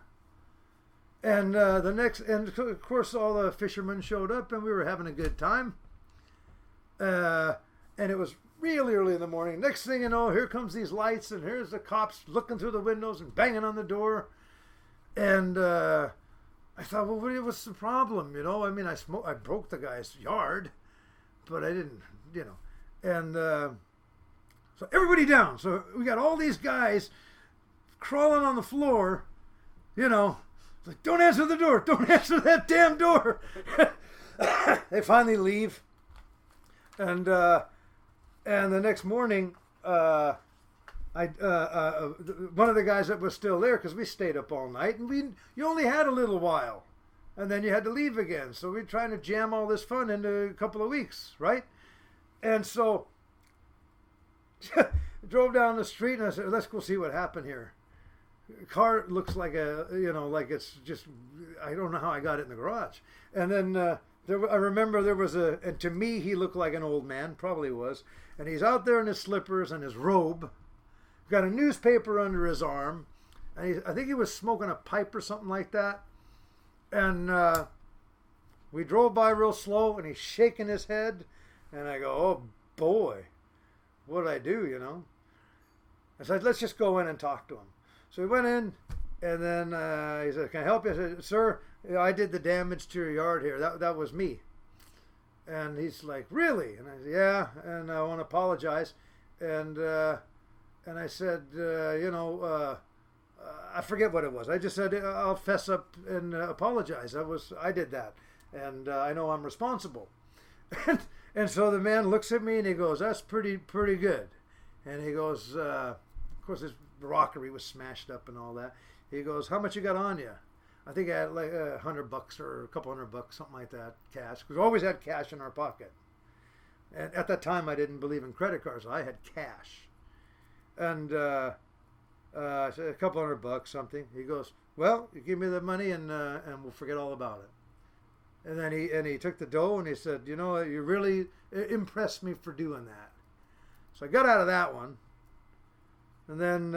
And of course, all the fishermen showed up, and we were having a good time. And it was really early in the morning. Next thing you know, here comes these lights, and here's the cops looking through the windows and banging on the door. And I thought, well, what's the problem? I mean, I broke the guy's yard, but I didn't, And so everybody down. So we got all these guys crawling on the floor, like, don't answer the door. Don't answer that damn door. They finally leave. And the next morning, one of the guys that was still there, because we stayed up all night, and you only had a little while, and then you had to leave again. So we're trying to jam all this fun into a couple of weeks, right? And so drove down the street, and I said, let's go see what happened here. Car looks like like it's just, I don't know how I got it in the garage. And then I remember there was and to me he looked like an old man, probably was, and he's out there in his slippers and his robe, got a newspaper under his arm, and I think he was smoking a pipe or something like that. And we drove by real slow, and he's shaking his head, and I go, oh boy, what did I do, I said, let's just go in and talk to him. So we went in, and then he said, can I help you? I said, sir, I did the damage to your yard here. That was me. And he's like, really? And I said, yeah, and I want to apologize. And I said, I forget what it was. I just said, I'll fess up and apologize. I did that. And I know I'm responsible. And so the man looks at me and he goes, that's pretty good. And he goes, of course his rockery was smashed up and all that. He goes, how much you got on you? I think I had like $100 or a couple $100, something like that, cash. Because we always had cash in our pocket. And at that time I didn't believe in credit cards. So I had cash. And I said, a couple $100, something. He goes, well, you give me the money and we'll forget all about it. And then he took the dough and he said, you really impressed me for doing that. So I got out of that one. And then,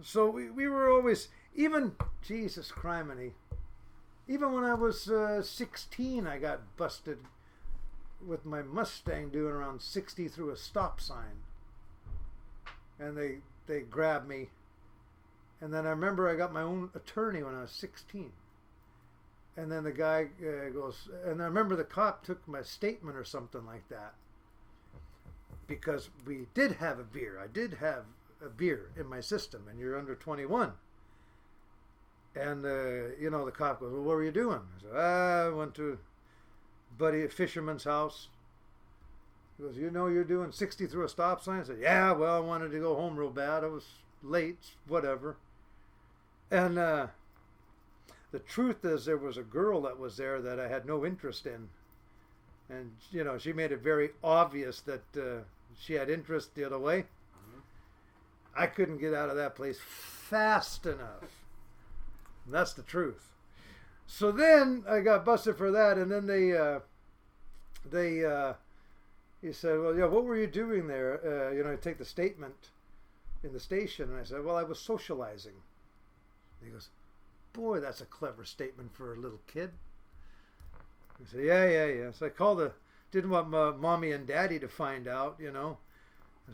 so we were always, even, Jesus criminy, even when I was 16, I got busted with my Mustang doing around 60 through a stop sign. And they grabbed me. And then I remember I got my own attorney when I was 16. And then the guy goes, and I remember the cop took my statement or something like that. Because we did have a beer. I did have a beer in my system, and you're under 21. And, the cop goes, well, what were you doing? I said, I went to a fisherman's house. He goes, you're doing 60 through a stop sign? I said, yeah, well, I wanted to go home real bad. I was late, whatever. And the truth is there was a girl that was there that I had no interest in. And, she made it very obvious that she had interest the other way. Mm-hmm. I couldn't get out of that place fast enough. And that's the truth. So then I got busted for that, and then he said, well, yeah, what were you doing there? Take the statement in the station. And I said, well, I was socializing. And he goes, boy, that's a clever statement for a little kid. I said, yeah. So I didn't want my mommy and daddy to find out,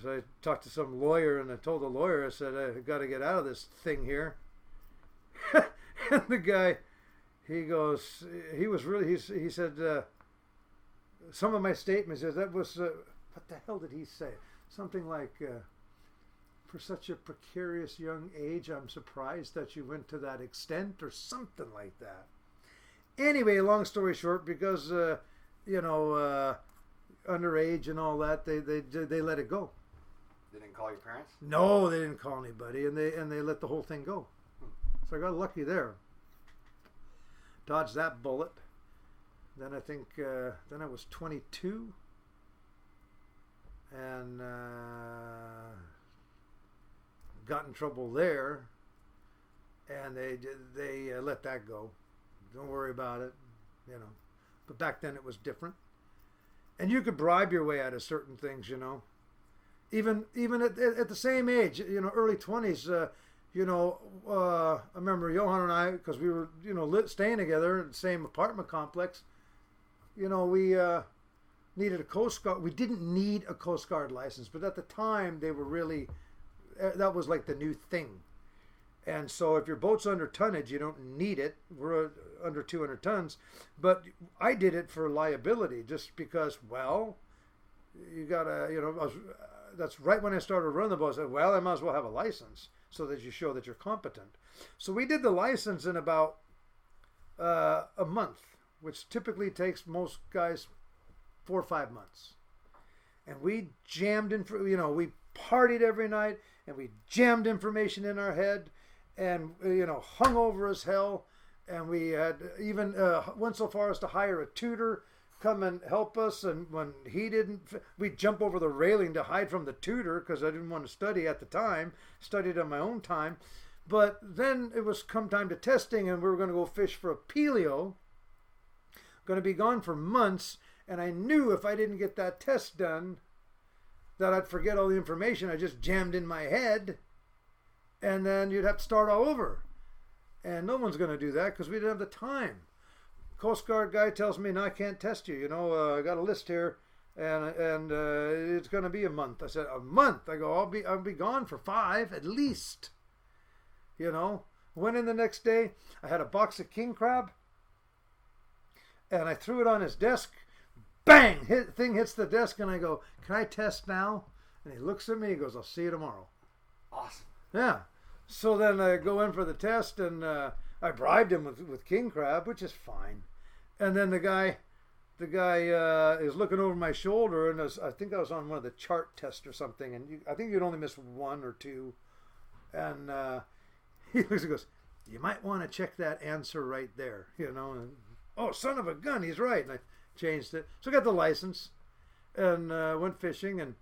So I talked to some lawyer, and I told the lawyer, I said, I got to get out of this thing here. And the guy, he goes, he said, some of my statements, that was, what the hell did he say? Something like, for such a precarious young age, I'm surprised that you went to that extent, or something like that. Anyway, long story short, because, underage and all that, they let it go. They didn't call your parents? No, they didn't call anybody, and they let the whole thing go. So I got lucky there. Dodged that bullet. Then I think, then I was 22, and got in trouble there, and they let that go. Don't worry about it, But back then it was different, and you could bribe your way out of certain things, Even at the same age, early 20s. I remember Johan and I, because we were, staying together in the same apartment complex. We needed a Coast Guard. We didn't need a Coast Guard license, but at the time they were really, that was like the new thing. And so if your boat's under tonnage, you don't need it. We're under 200 tons. But I did it for liability, just because, well, you gotta, that's right when I started running the boat. I said, well, I might as well have a license so that you show that you're competent. So we did the license in about a month, which typically takes most guys 4 or 5 months. And we jammed in, we partied every night, and we jammed information in our head, and hung over as hell. And we had even went so far as to hire a tutor come and help us. And when he didn't, we'd jump over the railing to hide from the tutor because I didn't want to study at the time. Studied on my own time. But then it was come time to testing, and we were going to go fish for a pelio. Going to be gone for months, and I knew if I didn't get that test done that I'd forget all the information I just jammed in my head, and then you'd have to start all over. And no one's going to do that because we didn't have the time. Coast Guard guy tells me, no, I can't test you. I got a list here, and it's going to be a month. I said, a month? I go, I'll be gone for 5 at least. Went in the next day. I had a box of king crab, and I threw it on his desk. Bang! Thing hits the desk, and I go, can I test now? And he looks at me. He goes, I'll see you tomorrow. Awesome. Yeah. So then I go in for the test, and I bribed him with king crab, which is fine. And then the guy is looking over my shoulder, and I think I was on one of the chart tests or something, and I think you'd only miss 1 or 2. And he looks and goes, you might want to check that answer right there, And, oh, son of a gun, he's right. And I changed it. So I got the license and went fishing, and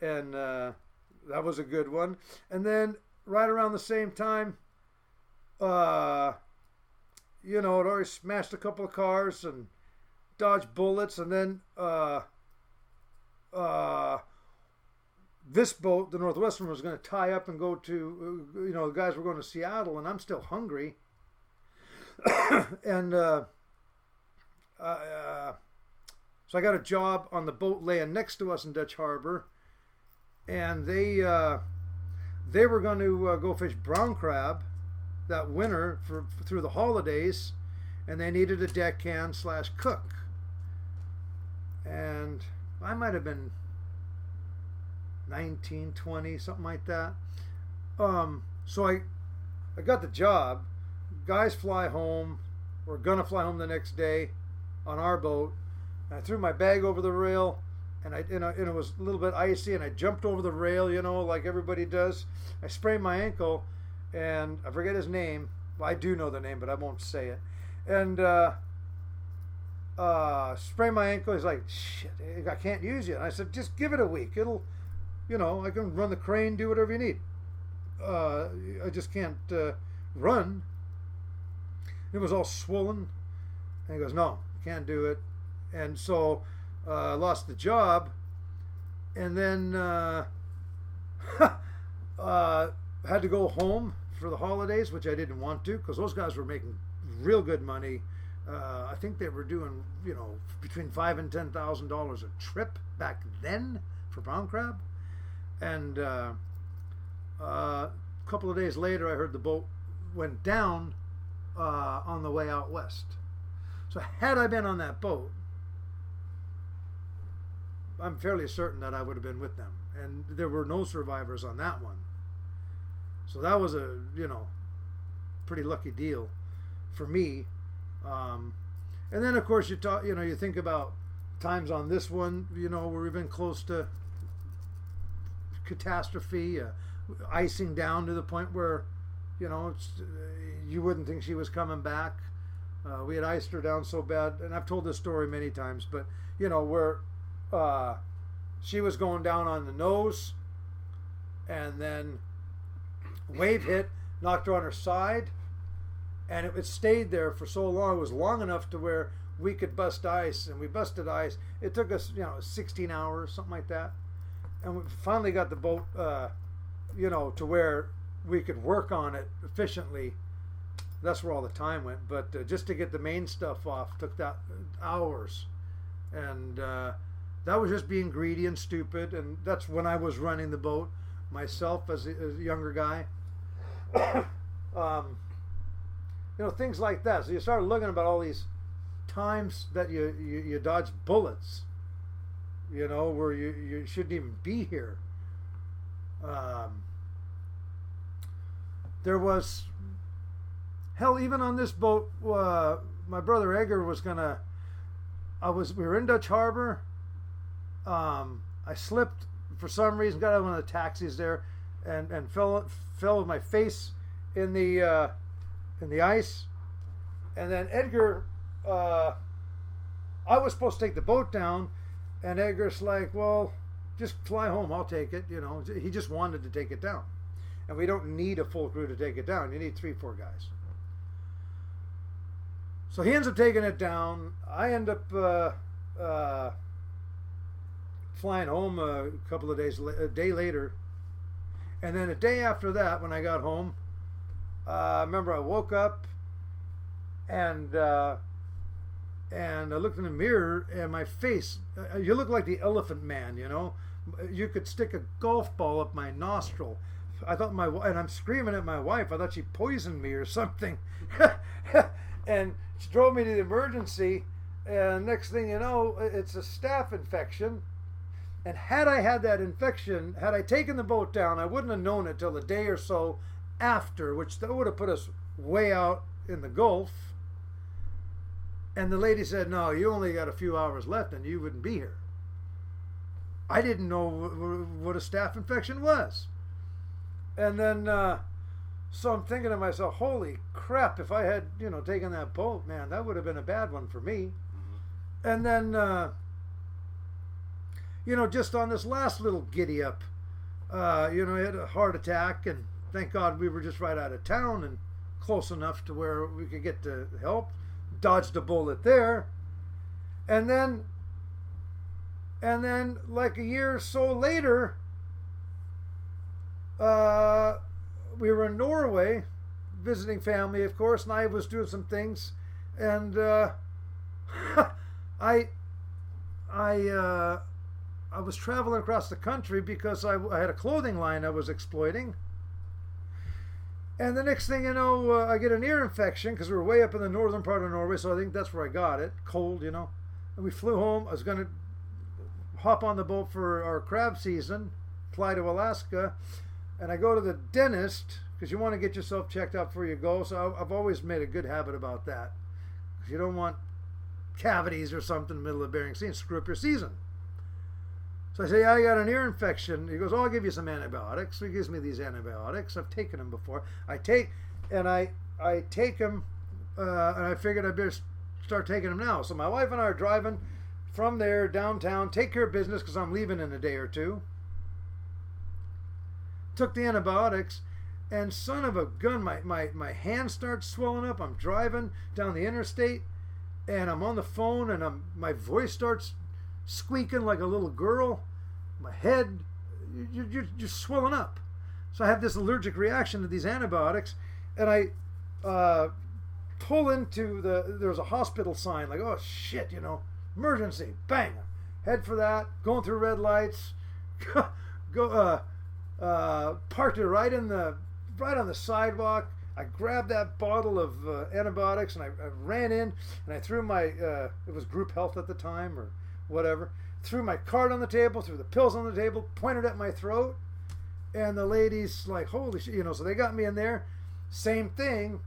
that was a good one. And then right around the same time, I'd already smashed a couple of cars and dodged bullets, and then this boat, the Northwestern, was going to tie up and go to, the guys were going to Seattle, and I'm still hungry. And so I got a job on the boat laying next to us in Dutch Harbor, and they were going to go fish brown crab that winter through the holidays, and they needed a deckhand / cook. And I might have been 19, 20, something like that. So I got the job. Guys fly home. We're gonna fly home the next day on our boat. And I threw my bag over the rail, and it was a little bit icy, and I jumped over the rail, like everybody does. I sprained my ankle, and I forget his name. Well, I do know the name, but I won't say it. And sprained my ankle. He's like, shit, I can't use you. And I said, just give it a week. It'll, I can run the crane, do whatever you need. I just can't run. It was all swollen. And he goes, no, can't do it. And so I lost the job. And then had to go home for the holidays, which I didn't want to, because those guys were making real good money. I think they were doing, between $5,000 and $10,000 a trip back then for brown crab. And a couple of days later, I heard the boat went down on the way out west. So had I been on that boat, I'm fairly certain that I would have been with them. And there were no survivors on that one. So that was a, pretty lucky deal for me. And then, of course, you think about times on this one, where we've been close to catastrophe, icing down to the point where, you wouldn't think she was coming back. We had iced her down so bad, and I've told this story many times, but, where she was going down on the nose, and then wave hit, knocked her on her side, and it stayed there for so long. It was long enough to where we could bust ice, and we busted ice. It took us, 16 hours, something like that. And we finally got the boat, to where we could work on it efficiently. That's where all the time went. But just to get the main stuff off took that hours. And that was just being greedy and stupid. And that's when I was running the boat myself as a younger guy. Things like that. So you start looking about all these times that you dodge bullets, where you shouldn't even be here. There was, hell, even on this boat, my brother Edgar was gonna, we were in Dutch Harbor. I slipped for some reason, got out of one of the taxis there, and fell with my face in the ice. And then Edgar, I was supposed to take the boat down, and Edgar's like, well, just fly home, I'll take it. You know, he just wanted to take it down. And we don't need a full crew to take it down. You need 3-4 guys. So he ends up taking it down. I end up flying home a day later. And then a day after that, when I got home, I remember I woke up and I looked in the mirror, and my face, you look like the Elephant Man, you know. You could stick a golf ball up my nostril. I thought and I'm screaming at my wife. I thought she poisoned me or something. And she drove me to the emergency, and next thing you know, it's a staph infection. And had I had that infection, had I taken the boat down, I wouldn't have known it till a day or so after, which that would have put us way out in the Gulf. And the lady said, no, you only got a few hours left and you wouldn't be here. I didn't know what a staph infection was. And then, so I'm thinking to myself, holy crap, if I had, taken that boat, man, that would have been a bad one for me. Mm-hmm. And then, just on this last little giddy up, I had a heart attack, and thank God we were just right out of town and close enough to where we could get to help. Dodged a bullet there. And then like a year or so later, we were in Norway visiting family, of course, and I was doing some things, and I was traveling across the country because I had a clothing line I was exploiting. And the next thing you know, I get an ear infection because we were way up in the northern part of Norway, so I think that's where I got it. Cold, And we flew home. I was going to hop on the boat for our crab season, fly to Alaska, and I go to the dentist because you want to get yourself checked out before you go. So I've always made a good habit about that. Because you don't want cavities or something in the middle of Bering Sea and screw up your season. So I say, yeah, I got an ear infection. He goes, oh, I'll give you some antibiotics. So he gives me these antibiotics. I've taken them before. I take them, and I figured I'd better start taking them now. So my wife and I are driving from there downtown, take care of business because I'm leaving in a day or two. Took the antibiotics, and son of a gun, my hand starts swelling up. I'm driving down the interstate, and I'm on the phone, and my voice starts squeaking like a little girl. My head, you're just swelling up. So I have this allergic reaction to these antibiotics, and I pull into there's a hospital sign, like, oh shit, emergency, bang, head for that, going through red lights, parked it right on the sidewalk. I grabbed that bottle of antibiotics, and I ran in, and I threw my it was group health at the time or whatever, threw my card on the table, threw the pills on the table, pointed at my throat, and the ladies like, holy shit, so they got me in there. Same thing,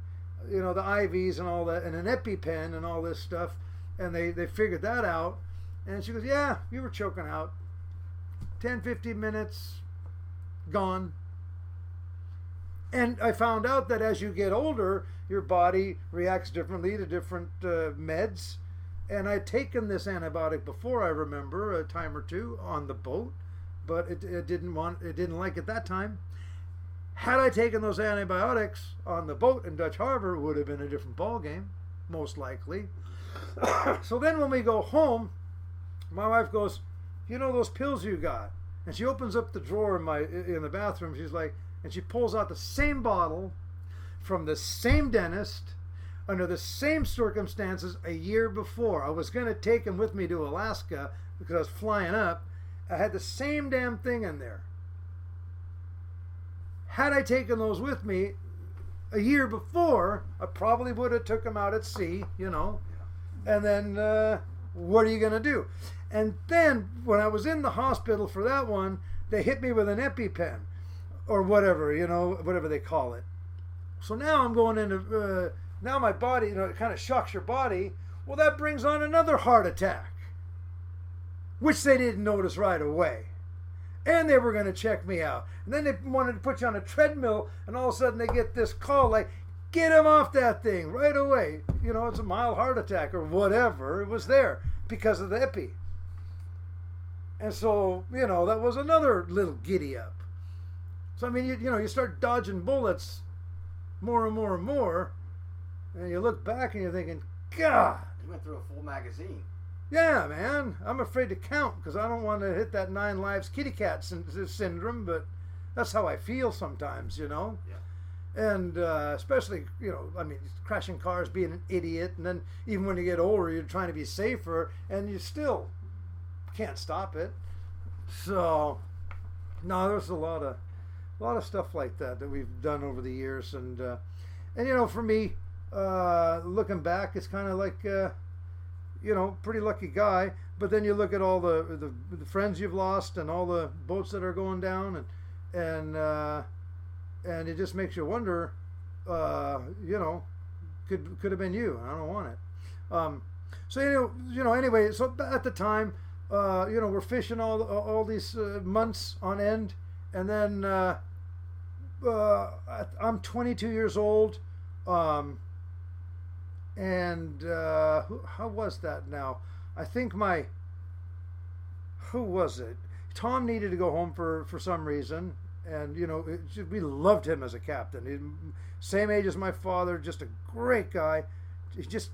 the IVs and all that, and an EpiPen and all this stuff, and they figured that out. And she goes, yeah, you were choking out. 10-15 minutes, gone. And I found out that as you get older, your body reacts differently to different meds. And I'd taken this antibiotic before, I remember, a time or two on the boat, but it didn't like it that time. Had I taken those antibiotics on the boat in Dutch Harbor, it would have been a different ball game, most likely. So then when we go home, my wife goes, those pills you got? And she opens up the drawer in the bathroom. She's like, and she pulls out the same bottle from the same dentist, under the same circumstances a year before. I was going to take him with me to Alaska because I was flying up. I had the same damn thing in there. Had I taken those with me a year before, I probably would have took them out at sea, And then what are you going to do? And then when I was in the hospital for that one, they hit me with an EpiPen or whatever, whatever they call it. So now I'm going into... now my body, it kind of shocks your body. Well, that brings on another heart attack, which they didn't notice right away. and they were going to check me out. And then they wanted to put you on a treadmill, and all of a sudden they get this call like, get him off that thing right away. You know, it's a mild heart attack or whatever. It was there because of the epi. And so, you know, that was another little giddy up. So, I mean, you know, you start dodging bullets more and more and more, and you look back and you're thinking, God. You went through a full magazine. Yeah, man. I'm afraid to count because I don't want to hit that 9 lives kitty cat syndrome, but that's how I feel sometimes, you know. Yeah. And especially, you know, I mean, crashing cars, being an idiot, and then even when you get older, you're trying to be safer, and you still can't stop it. So, no, there's a lot of stuff like that we've done over the years, and you know, for me, looking back, it's kind of like, you know, pretty lucky guy. But then you look at all the friends you've lost and all the boats that are going down, and it just makes you wonder, you know, could have been you. I don't want it. So anyway, so at the time, you know, we're fishing all these months on end, and then I'm 22 years old, and how was that now? I think who was it? Tom needed to go home for some reason, and you know, we loved him as a captain. Same age as my father, just a great guy. He's just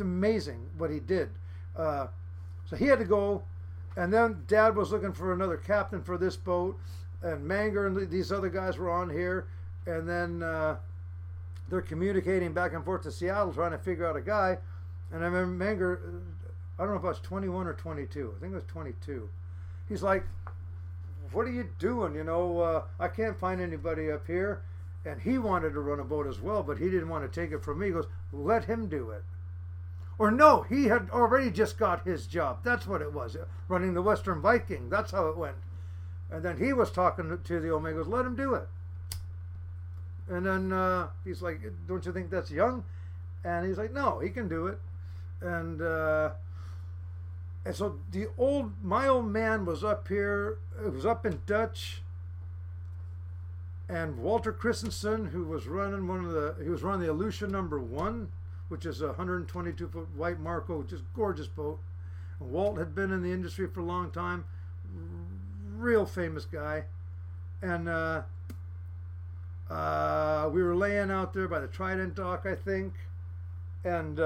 amazing what he did. So he had to go, and then Dad was looking for another captain for this boat, and Manger and these other guys were on here, and then they're communicating back and forth to Seattle trying to figure out a guy. And I remember Manger, I don't know if I was 21 or 22. I think it was 22. He's like, what are you doing? You know, I can't find anybody up here. And he wanted to run a boat as well, but he didn't want to take it from me. He goes, let him do it. Or no, he had already just got his job. That's what it was, running the Western Viking. That's how it went. And then he was talking to the old man. He goes, let him do it. And then he's like, don't you think that's young? And he's like, no, he can do it. And so my old man was up here. It was up in Dutch. And Walter Christensen, who was running the Aleutian #1, which is a 122-foot white Marco, just gorgeous boat. And Walt had been in the industry for a long time, real famous guy. And we were laying out there by the Trident dock, I think, and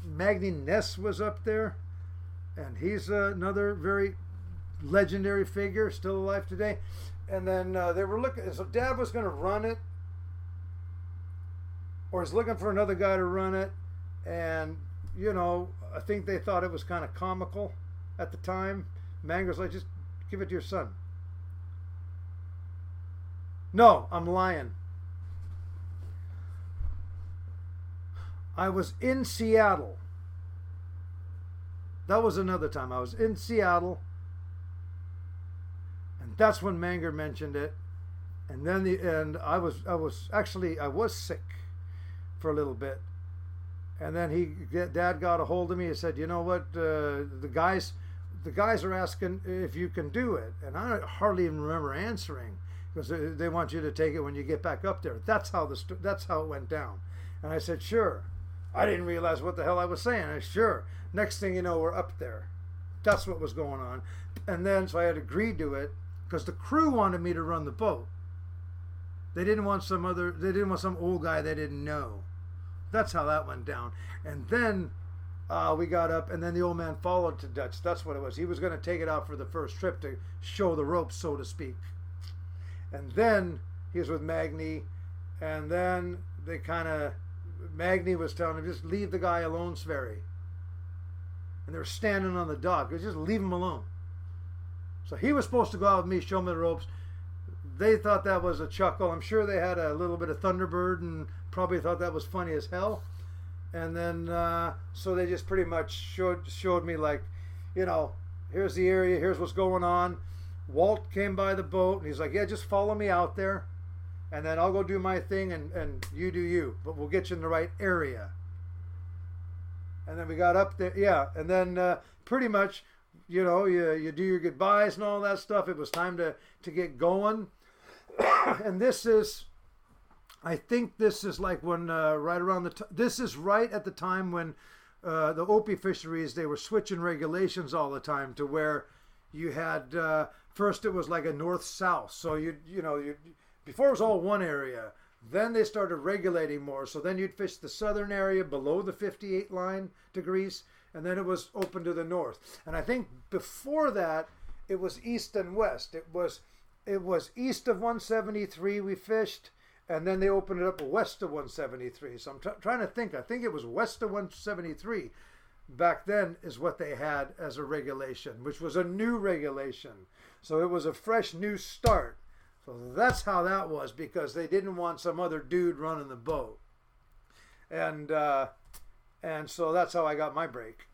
Magny Ness was up there, and he's another very legendary figure, still alive today. And then they were looking, so Dad was going to run it, or he's looking for another guy to run it, and you know, I think they thought it was kind of comical at the time. Manger's like, just give it to your son. No, I'm lying. I was in Seattle. That was another time. I was in Seattle, and that's when Manger mentioned it. And then I was sick for a little bit, and then Dad got a hold of me and said, you know what, the guys are asking if you can do it, and I hardly even remember answering because they want you to take it when you get back up there. That's how it went down. And I said, sure. I didn't realize what the hell I was saying. I said, sure. Next thing you know, we're up there. That's what was going on. And then so I had agreed to it because the crew wanted me to run the boat. They didn't want some old guy they didn't know. That's how that went down. And then we got up, and then the old man followed to Dutch. That's what it was. He was going to take it out for the first trip to show the ropes, so to speak. And then he was with Magny, and then Magny was telling him, just leave the guy alone, Sverre. And they were standing on the dock. Just leave him alone. So he was supposed to go out with me, show me the ropes. They thought that was a chuckle. I'm sure they had a little bit of Thunderbird and probably thought that was funny as hell. And then, so they just pretty much showed me, like, you know, here's the area, here's what's going on. Walt came by the boat, and he's like, yeah, just follow me out there, and then I'll go do my thing, and you do you, but we'll get you in the right area. And then we got up there, yeah, and then pretty much you do your goodbyes and all that stuff. It was time to get going. And I think this is like when right around this is right at the time when the Opie fisheries, they were switching regulations all the time to where you had first it was like a north-south. So you before it was all one area. Then they started regulating more. So then you'd fish the southern area below the 58 degrees, and then it was open to the north. And I think before that, it was east and west. It was east of 173 we fished, and then they opened it up west of 173. So I'm trying to think. I think it was west of 173 back then is what they had as a regulation, which was a new regulation. So it was a fresh new start. So that's how that was, because they didn't want some other dude running the boat. And so that's how I got my break.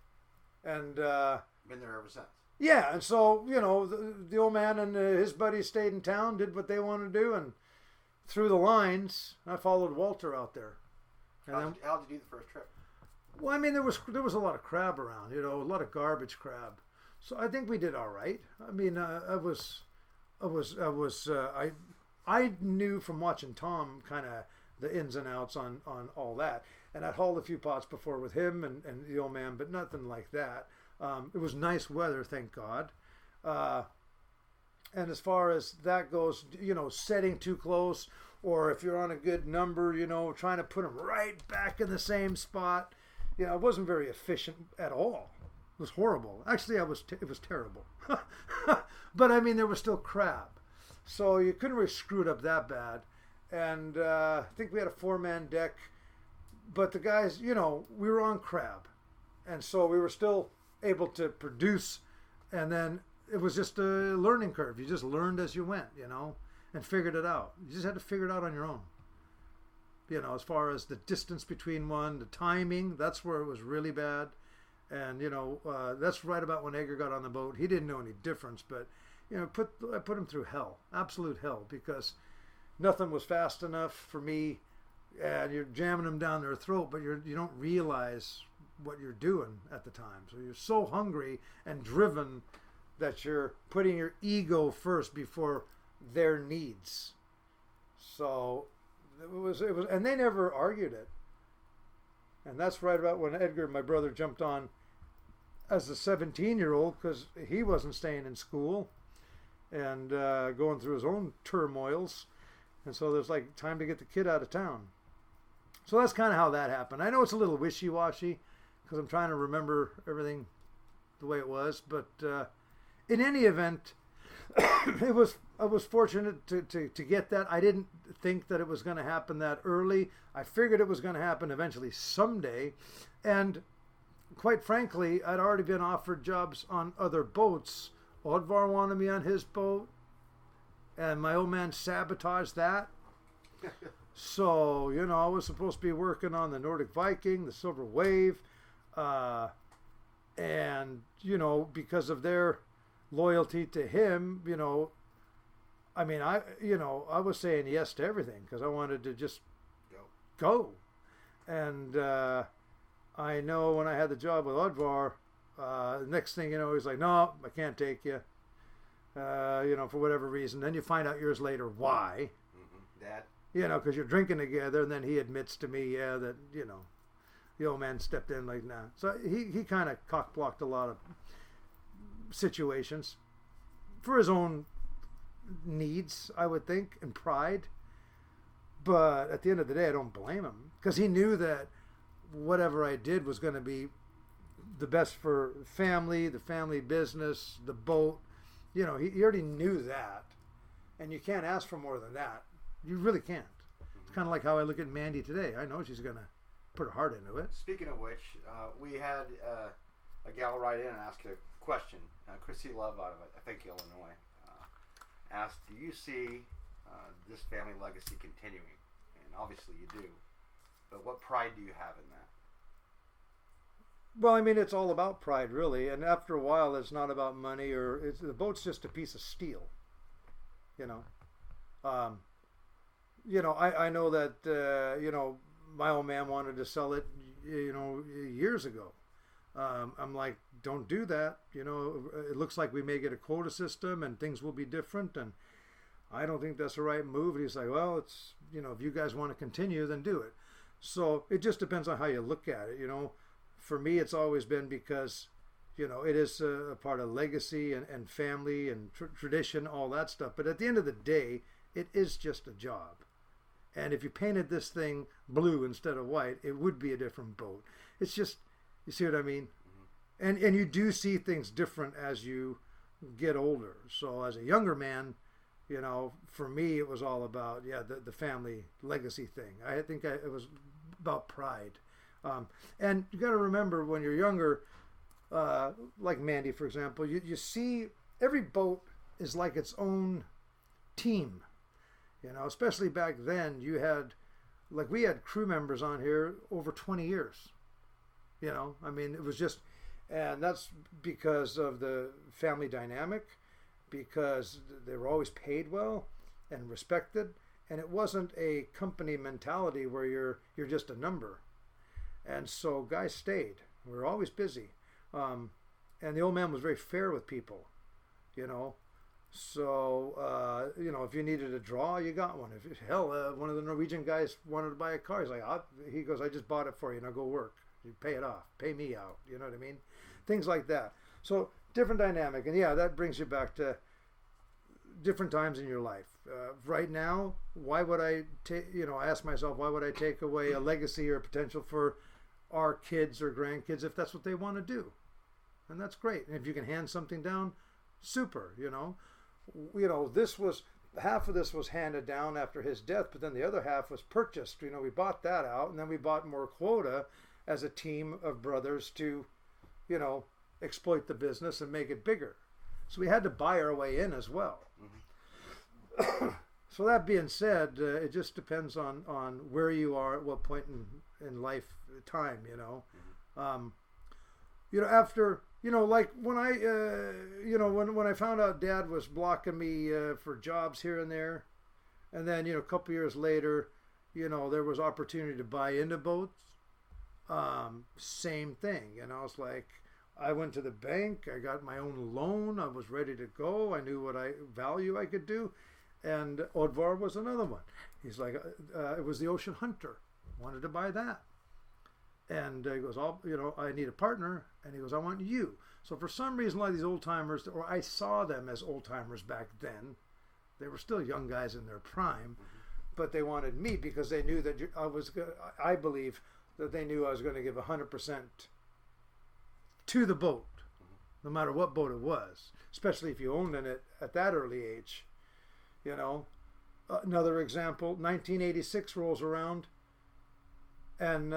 And been there ever since. Yeah, and so, the old man and his buddies stayed in town, did what they wanted to do, and through the lines, I followed Walter out there. And How'd you do the first trip? Well, I mean, there was a lot of crab around, a lot of garbage crab. So I think we did all right. I mean, I knew from watching Tom kind of the ins and outs on all that. And I'd hauled a few pots before with him and the old man, but nothing like that. It was nice weather, thank God. And as far as that goes, setting too close, or if you're on a good number, trying to put them right back in the same spot, it wasn't very efficient at all. It was horrible. Actually, it was terrible. But I mean, there was still crab. So you couldn't really screw it up that bad. And I think we had a 4-man deck. But the guys, we were on crab. And so we were still able to produce. And then it was just a learning curve. You just learned as you went, and figured it out. You just had to figure it out on your own. As far as the distance between one, the timing, that's where it was really bad. And, that's right about when Edgar got on the boat. He didn't know any difference, but, I put him through hell, absolute hell, because nothing was fast enough for me, and you're jamming them down their throat, but you don't realize what you're doing at the time. So you're so hungry and driven that you're putting your ego first before their needs. So it was, and they never argued it. And that's right about when Edgar, my brother, jumped on as a 17-year-old, because he wasn't staying in school and going through his own turmoils. And so there's like time to get the kid out of town. So that's kind of how that happened. I know it's a little wishy-washy because I'm trying to remember everything the way it was. But in any event, I was fortunate to get that. I didn't think that it was going to happen that early. I figured it was going to happen eventually someday. And quite frankly, I'd already been offered jobs on other boats. Oddvar wanted me on his boat, and my old man sabotaged that. So, I was supposed to be working on the Nordic Viking, the Silver Wave, and, because of their loyalty to him, I mean, I was saying yes to everything because I wanted to just go. And I know when I had the job with Oddvar, the next thing he's like, no, I can't take you, for whatever reason. Then you find out years later why. Dad. Because you're drinking together, and then he admits to me, that, the old man stepped in like, nah. So he kind of cock-blocked a lot of situations for his own needs, I would think, and pride. But at the end of the day, I don't blame him, because he knew that whatever I did was going to be the best for family, the family business, the boat. He already knew that, and you can't ask for more than that. You really can't. It's kind of like how I look at Mandy today. I know she's going to put her heart into it. Speaking of which, we had a gal write in and ask a question. Chrissy Love out of, I think, Illinois, asked, do you see this family legacy continuing? And obviously you do. But what pride do you have in that? Well, I mean, it's all about pride, really. And after a while, it's not about money, or the boat's just a piece of steel. I know that, my old man wanted to sell it, years ago. I'm like, don't do that. You know, it looks like we may get a quota system and things will be different. And I don't think that's the right move. And he's like, well, it's, you know, if you guys want to continue, then do it. So it just depends on how you look at it. You know, for me, it's always been because, you know, it is a part of legacy and family and tradition, all that stuff. But at the end of the day, it is just a job. And if you painted this thing blue instead of white, it would be a different boat. It's just, you see what I mean? Mm-hmm. And you do see things different as you get older. So as a younger man, you know, for me, it was all about, the family legacy thing. I think it was about pride. And you got to remember when you're younger, like Mandy, for example, you see every boat is like its own team. You know, especially back then, we had crew members on here over 20 years. You know, I mean, it was just, and that's because of the family dynamic, because they were always paid well and respected, and it wasn't a company mentality where you're just a number. And so guys stayed. We were always busy. And the old man was very fair with people, you know. So, you know, if you needed a draw, you got one. One of the Norwegian guys wanted to buy a car. He's like, he goes, I just bought it for you. Now go work. You pay it off. Pay me out. You know what I mean? Things like that. So different dynamic. And yeah, that brings you back to different times in your life. Right now, why would I I ask myself, why would I take away a legacy or a potential for our kids or grandkids if that's what they want to do? And that's great. And if you can hand something down, super, you know. You know, half of this was handed down after his death, but then the other half was purchased. You know, we bought that out, and then we bought more quota as a team of brothers to, you know, exploit the business and make it bigger. So we had to buy our way in as well. Mm-hmm. So that being said, it just depends on where you are at what point in life time, you know. Mm-hmm. You know, after, you know, like when when I found out Dad was blocking me for jobs here and there, and then, you know, a couple years later, you know, there was opportunity to buy into boats. Same thing, you know. It's like I went to the bank, I got my own loan, I was ready to go, I knew what value I could do, and Odvar was another one. He's like, it was the Ocean Hunter, wanted to buy that. And he goes, I need a partner. And he goes, I want you. So for some reason, like these old timers, or I saw them as old timers back then. They were still young guys in their prime, but they wanted me because they knew that I believe that they knew I was going to give 100% to the boat, no matter what boat it was, especially if you owned it at that early age. You know, another example, 1986 rolls around, and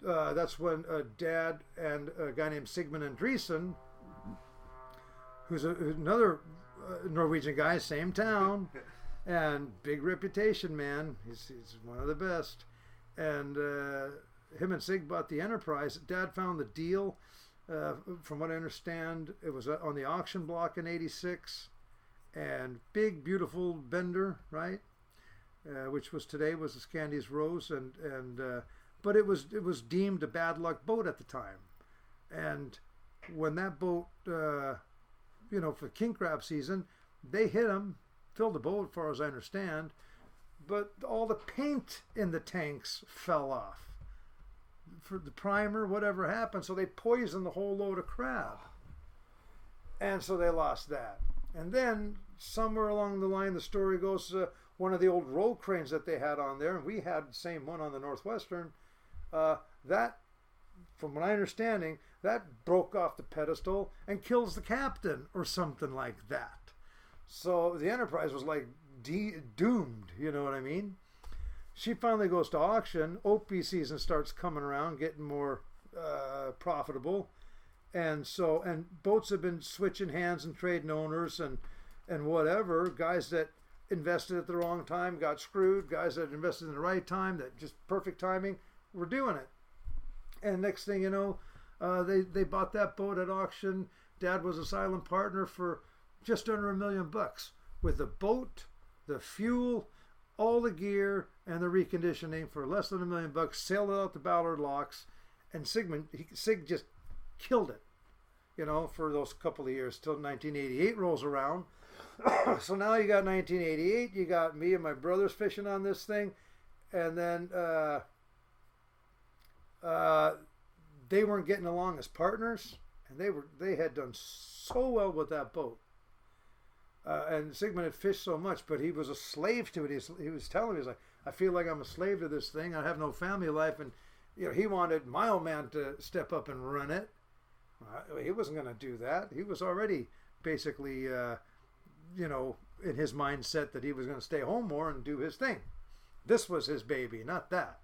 that's when Dad and a guy named Sigmund Andresen, who's another Norwegian guy, same town, and big reputation, man. He's one of the best. And him and Sig bought the Enterprise. Dad found the deal. From what I understand, it was on the auction block in '86, and big, beautiful Bender, right? Which today was the Scandia's Rose, but it was deemed a bad luck boat at the time. And when that boat, for king crab season, they hit them, filled the boat, as far as I understand, but all the paint in the tanks fell off. For the primer, whatever happened, so they poisoned the whole load of crab. And so they lost that. And then, somewhere along the line, the story goes, one of the old roll cranes that they had on there, and we had the same one on the Northwestern, that, from what I understanding, that broke off the pedestal and kills the captain or something like that. So the Enterprise was like doomed, you know what I mean? She finally goes to auction. Opie season starts coming around, getting more profitable, and boats have been switching hands and trading owners and whatever. Guys that invested at the wrong time got screwed. Guys that invested in the right time, that just perfect timing, were doing it. And next thing you know, they bought that boat at auction. Dad was a silent partner for just under $1 million with the boat, the fuel, all the gear, and the reconditioning for less than $1 million. Sailed it out the Ballard locks, And Sig just killed it, for those couple of years till 1988 rolls around. So now you got 1988, you got me and my brothers fishing on this thing, and then they weren't getting along as partners, and they had done so well with that boat. And Sigmund had fished so much, but he was a slave to it. He was telling me, he was like, I feel like I'm a slave to this thing. I have no family life, and he wanted my old man to step up and run it. He wasn't going to do that. He was already basically, in his mindset that he was going to stay home more and do his thing. This was his baby, not that.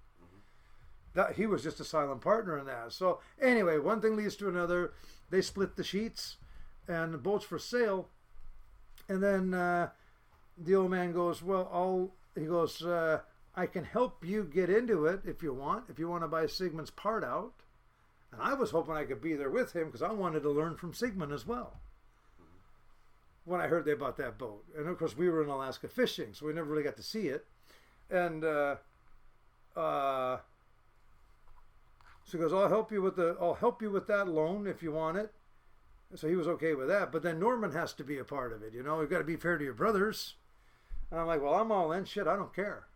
That he was just a silent partner in that. So anyway, one thing leads to another. They split the sheets, and the boat's for sale. And then the old man goes, I can help you get into it if you want to buy Sigmund's part out. And I was hoping I could be there with him because I wanted to learn from Sigmund as well. When I heard they bought that boat. And of course we were in Alaska fishing, so we never really got to see it. And so he goes, I'll help you with that loan if you want it. So he was okay with that. But then Norman has to be a part of it. You've got to be fair to your brothers. And I'm like, well, I'm all in. Shit, I don't care.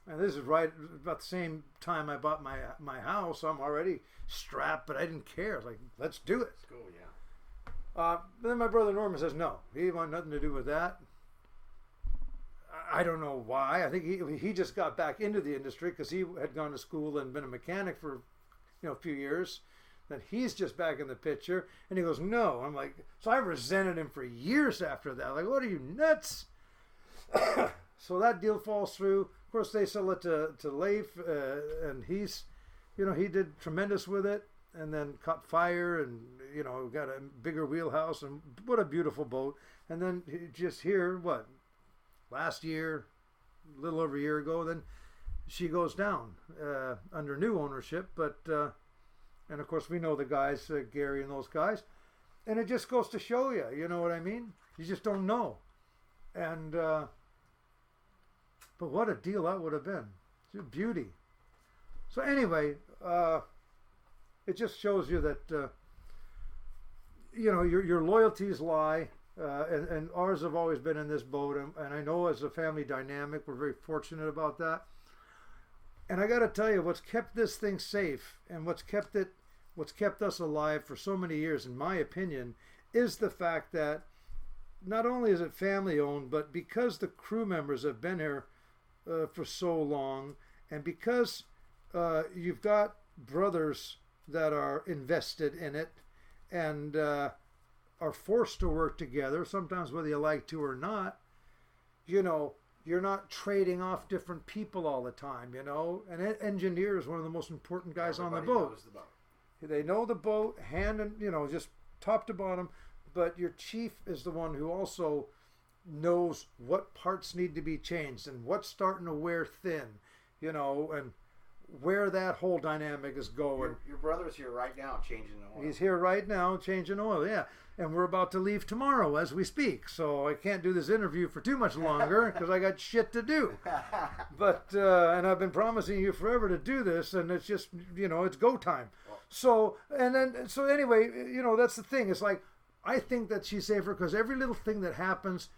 And this is right about the same time I bought my house. I'm already strapped, but I didn't care. Like, let's do it. Let's go, yeah. But then my brother Norman says, no, he wanted nothing to do with that. I don't know why. I think he just got back into the industry because he had gone to school and been a mechanic for a few years. Then he's just back in the picture, and he goes, no. I'm like, so I resented him for years after that. Like, what are you, nuts? So that deal falls through. Of course, they sell it to Leif, and he's, he did tremendous with it, and then caught fire, and got a bigger wheelhouse, and what a beautiful boat. And then just here, last year, a little over a year ago, then she goes down under new ownership, but and of course we know the guys, Gary and those guys, and it just goes to show you, you know what I mean? You just don't know. And but what a deal that would have been. It's a beauty. So anyway, it just shows you that your loyalties lie, and ours have always been in this boat, and I know as a family dynamic we're very fortunate about that. And I got to tell you, what's kept this thing safe and what's kept us alive for so many years, in my opinion, is the fact that not only is it family owned, but because the crew members have been here for so long, and because you've got brothers that are invested in it and are forced to work together, sometimes whether you like to or not, you're not trading off different people all the time, An engineer is one of the most important guys on the boat. Knows the boat. They know the boat, hand and, just top to bottom. But your chief is the one who also knows what parts need to be changed and what's starting to wear thin, and where that whole dynamic is going. Your brother's here right now changing the oil. He's here right now changing oil, yeah. And we're about to leave tomorrow as we speak. So I can't do this interview for too much longer because I got shit to do. But, and I've been promising you forever to do this, and it's just, it's go time. So anyway, that's the thing. It's like, I think that she's safer because every little thing that happens,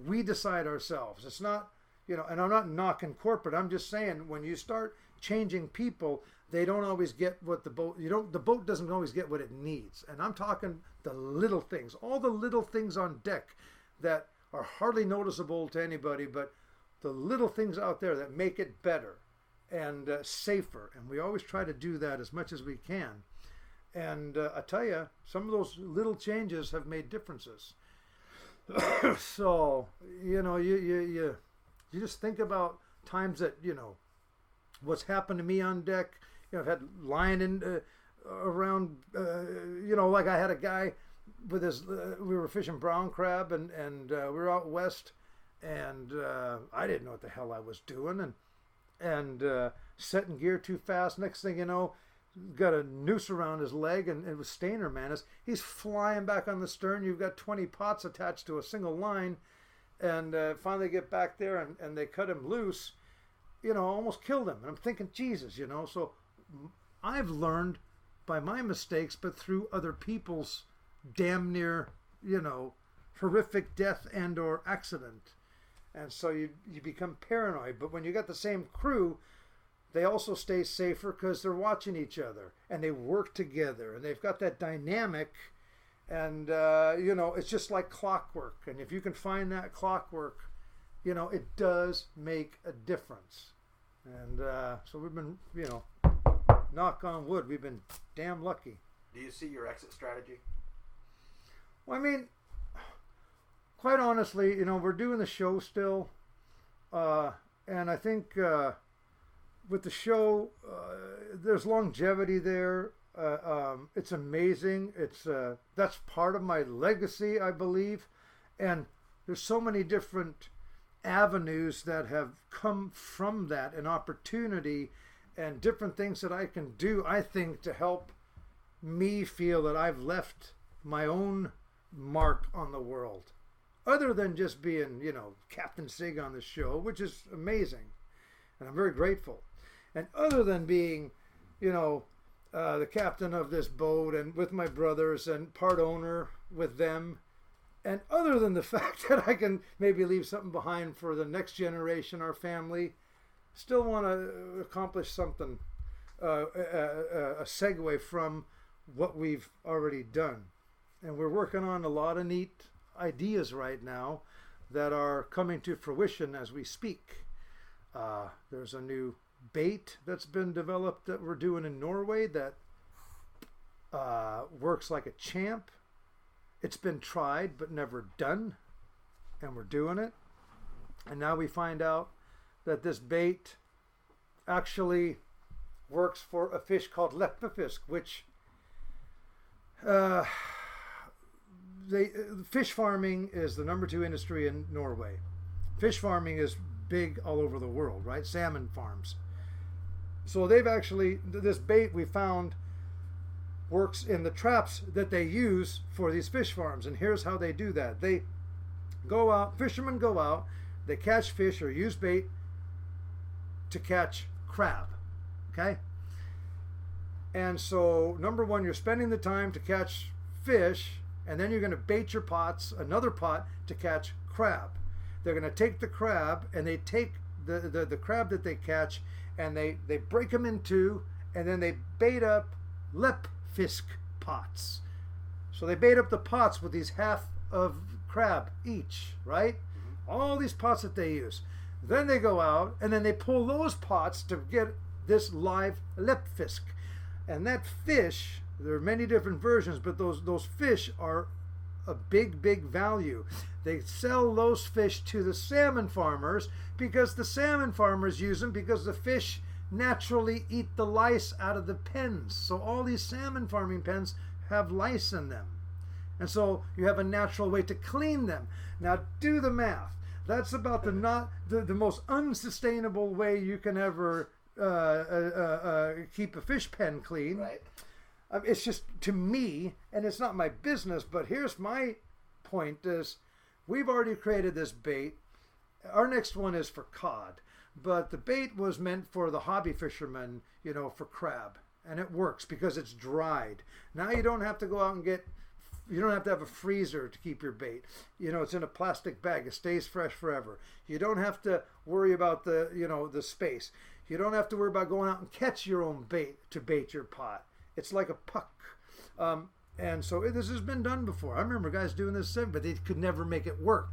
we decide ourselves. It's not, and I'm not knocking corporate. I'm just saying when you start changing people, they don't always get what the boat doesn't always get what it needs. And I'm talking the little things, all the little things on deck that are hardly noticeable to anybody, but the little things out there that make it better and safer. And we always try to do that as much as we can. And I tell you, some of those little changes have made differences. So, you just think about times that, what's happened to me on deck. I've had lying in around, like I had a guy with his, we were fishing brown crab and we were out west, and I didn't know what the hell I was doing, and setting gear too fast. Next thing you know, got a noose around his leg, and it was Stainer, man. He's flying back on the stern. You've got 20 pots attached to a single line, and finally get back there, and they cut him loose. Almost killed him. And I'm thinking, Jesus, so I've learned by my mistakes, but through other people's damn near, horrific death and or accident. And so you become paranoid. But when you got the same crew, they also stay safer because they're watching each other and they work together and they've got that dynamic. And, it's just like clockwork. And if you can find that clockwork, it does make a difference. And so we've been, knock on wood, we've been damn lucky. Do you see your exit strategy? Well, I mean, quite honestly, we're doing the show still. And I think with the show, there's longevity there. It's amazing. That's part of my legacy, I believe. And there's so many different avenues that have come from that, and opportunity and different things that I can do, I think, to help me feel that I've left my own mark on the world. Other than just being, Captain Sig on the show, which is amazing. And I'm very grateful. And other than being, the captain of this boat and with my brothers and part owner with them, and other than the fact that I can maybe leave something behind for the next generation, our family, still want to accomplish something, a segue from what we've already done. And we're working on a lot of neat ideas right now that are coming to fruition as we speak. There's a new bait that's been developed that we're doing in Norway that works like a champ. It's been tried but never done, and we're doing it. And now we find out that this bait actually works for a fish called leppefisk, which fish farming is the number 2 industry in Norway. Fish farming is big all over the world, right? Salmon farms. So they've actually, this bait we found works in the traps that they use for these fish farms. And here's how they do that. They go out, fishermen go out, they catch fish or use bait to catch crab, okay? And so, number one, you're spending the time to catch fish, and then you're going to bait your pots, another pot, to catch crab. They're going to take the crab, and they take the crab that they catch, and they break them in two, and then they bait up leppefisk pots. So they bait up the pots with these half of crab each, right? All these pots that they use. Then they go out, and then they pull those pots to get this live leppefisk. And that fish, there are many different versions, but those fish are a big, big value. They sell those fish to the salmon farmers because the salmon farmers use them because the fish naturally eat the lice out of the pens. So all these salmon farming pens have lice in them. And so you have a natural way to clean them. Now do the math. That's about the most unsustainable way you can ever keep a fish pen clean. Right. It's just, to me, and it's not my business, but here's my point is, we've already created this bait. Our next one is for cod, but the bait was meant for the hobby fishermen, for crab, and it works because it's dried. Now you don't have to go out and you don't have to have a freezer to keep your bait. It's in a plastic bag. It stays fresh forever. You don't have to worry about the space. You don't have to worry about going out and catch your own bait to bait your pot. It's like a puck. And so this has been done before. I remember guys doing this, but they could never make it work.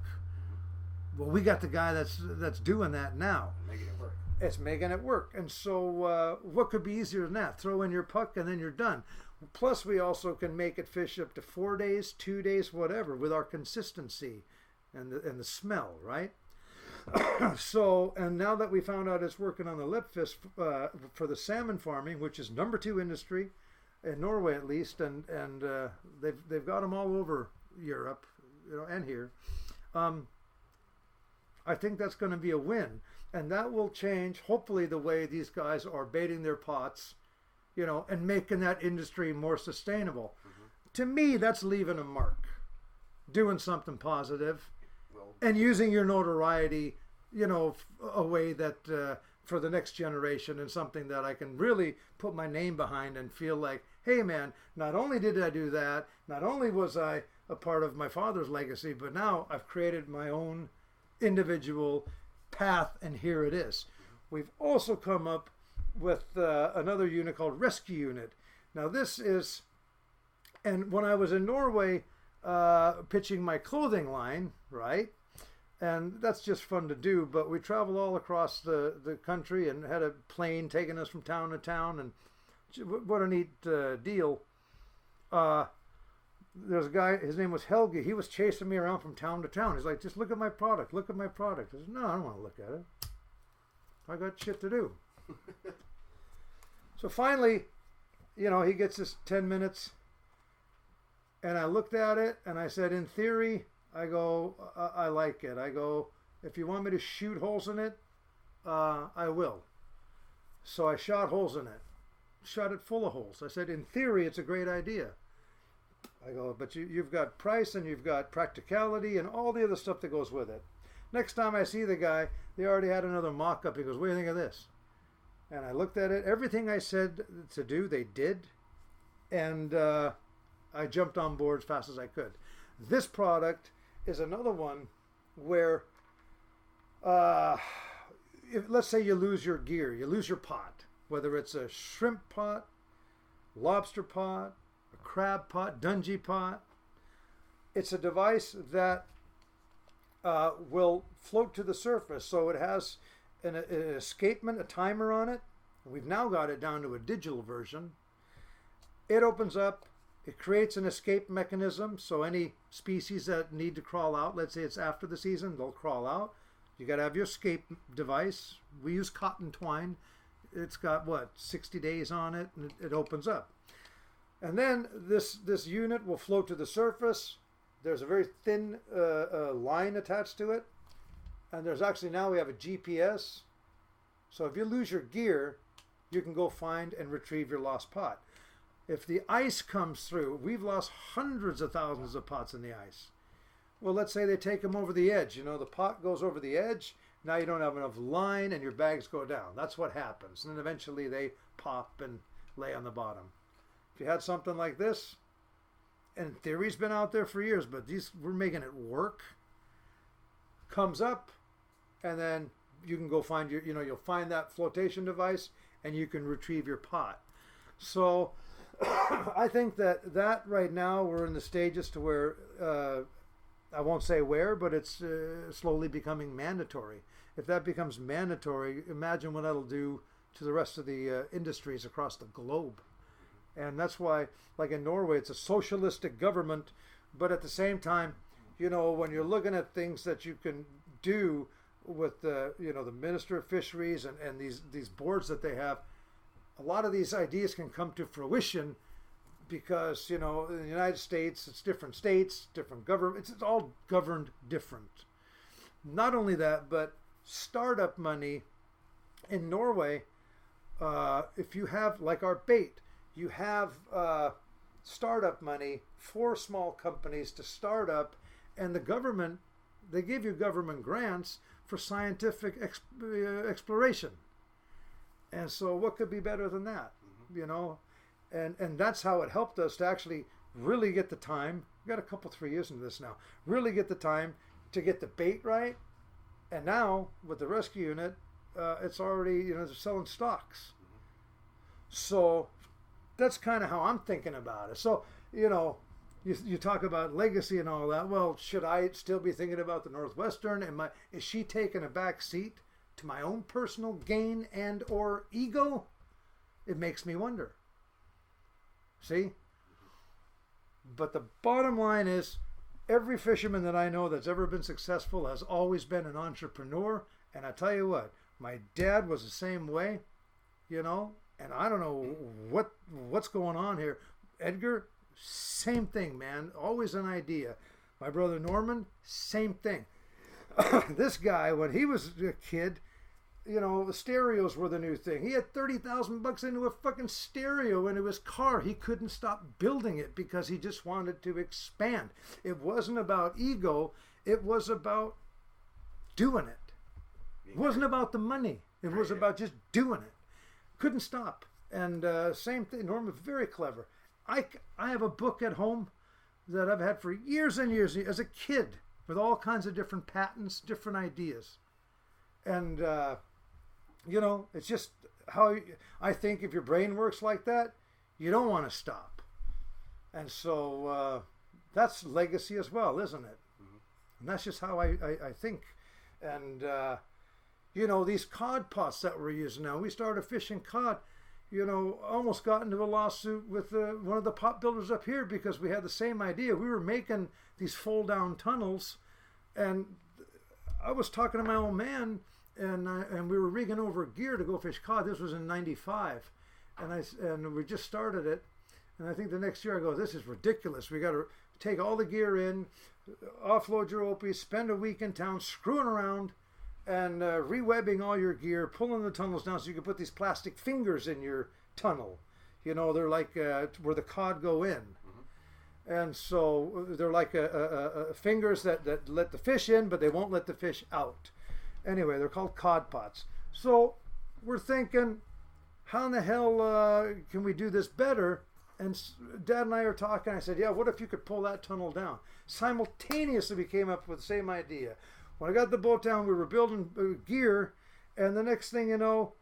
Well, we got the guy that's doing that now. Making it work. It's making it work. And so what could be easier than that? Throw in your puck and then you're done. Plus, we also can make it fish up to 4 days, 2 days, whatever, with our consistency and the smell, right? So, and now that we found out it's working on the leppefisk for the salmon farming, which is number 2 industry in Norway at least, and they've got them all over Europe, and here. I think that's going to be a win, and that will change hopefully the way these guys are baiting their pots, and making that industry more sustainable. To me, that's leaving a mark, doing something positive, and using your notoriety, a way that for the next generation and something that I can really put my name behind and feel like, hey man, not only did I do that, not only was I a part of my father's legacy, but now I've created my own individual path, and here it is. We've also come up with another unit called Rescue Unit. Now this is, and when I was in Norway pitching my clothing line, right? And that's just fun to do, but we traveled all across the country and had a plane taking us from town to town, and what a neat deal. There's a guy, his name was Helge. He was chasing me around from town to town. He's like, just look at my product, look at my product. I said, no, I don't want to look at it. I got shit to do. So finally, you know, he gets this 10 minutes, and I looked at it, and I said, in theory, I go, I like it. I go, if you want me to shoot holes in it, I will. So I shot holes in it. Shot it full of holes. I said, in theory, it's a great idea. I go, but you've got price and you've got practicality and all the other stuff that goes with it. Next time I see the guy, they already had another mock-up. He goes, what do you think of this? And I looked at it. Everything I said to do, they did. And I jumped on board as fast as I could. This product is another one where, let's say you lose your gear, you lose your pot, whether it's a shrimp pot, lobster pot, a crab pot, dungy pot. It's a device that will float to the surface. So it has an escapement, a timer on it. We've now got it down to a digital version. It opens up. It creates an escape mechanism, so any species that need to crawl out, let's say it's after the season, they'll crawl out. You got to have your escape device. We use cotton twine. It's got, 60 days on it, and it opens up. And then this unit will float to the surface. There's a very thin line attached to it. And there's actually, now we have a GPS. So if you lose your gear, you can go find and retrieve your lost pot. If the ice comes through, we've lost hundreds of thousands of pots in the ice. Well, let's say they take them over the edge. You know, the pot goes over the edge. Now you don't have enough line and your bags go down. That's what happens. And then eventually they pop and lay on the bottom. If you had something like this, and theory's been out there for years, but we're making it work. Comes up, and then you can go find you'll find that flotation device and you can retrieve your pot. So I think that right now we're in the stages to where, I won't say where, but it's slowly becoming mandatory. If that becomes mandatory, imagine what that'll do to the rest of the industries across the globe. And that's why, like in Norway, it's a socialistic government, but at the same time, you know, when you're looking at things that you can do with the Minister of Fisheries and these boards that they have, a lot of these ideas can come to fruition because, you know, in the United States, it's different states, different governments, it's all governed different. Not only that, but startup money in Norway, if you have, like our bait, you have startup money for small companies to start up, and the government, they give you government grants for scientific exploration. And so what could be better than that, you know? And that's how it helped us to actually really get the time. We got a 3 years into this now. Really get the time to get the bait right. And now with the rescue unit, it's already, you know, they're selling stocks. So that's kind of how I'm thinking about it. So, you know, you talk about legacy and all that. Well, should I still be thinking about the Northwestern? Is she taking a back seat to my own personal gain and or ego? It makes me wonder. See? But the bottom line is, every fisherman that I know that's ever been successful has always been an entrepreneur. And I tell you what, my dad was the same way, you know, and I don't know what's going on here. Edgar, same thing, man. Always an idea. My brother Norman, same thing. This guy, when he was a kid, you know, the stereos were the new thing. He had $30,000 into a fucking stereo into his car. He couldn't stop building it because he just wanted to expand. It wasn't about ego. It was about doing it. It wasn't about the money. It was about just doing it. Couldn't stop. And same thing. Norm was very clever. I have a book at home that I've had for years and years as a kid with all kinds of different patents, different ideas. And, it's just how I think if your brain works like that, you don't want to stop. And so that's legacy as well, isn't it? Mm-hmm. And that's just how I think. And, these cod pots that we're using now, we started fishing cod, almost got into a lawsuit with one of the pot builders up here because we had the same idea. We were making these fold-down tunnels, and I was talking to my old man, and we were rigging over gear to go fish cod. This was in '95, and we just started it. And I think the next year I go, this is ridiculous. We got to take all the gear in, offload your Opie, spend a week in town screwing around, and re-webbing all your gear, pulling the tunnels down so you can put these plastic fingers in your tunnel. They're like where the cod go in. Mm-hmm. And so they're like fingers that let the fish in, but they won't let the fish out. Anyway, they're called cod pots. So we're thinking, how in the hell can we do this better? And Dad and I are talking. I said, yeah, what if you could pull that tunnel down? Simultaneously, we came up with the same idea. When I got the boat down, we were building gear, and the next thing you know,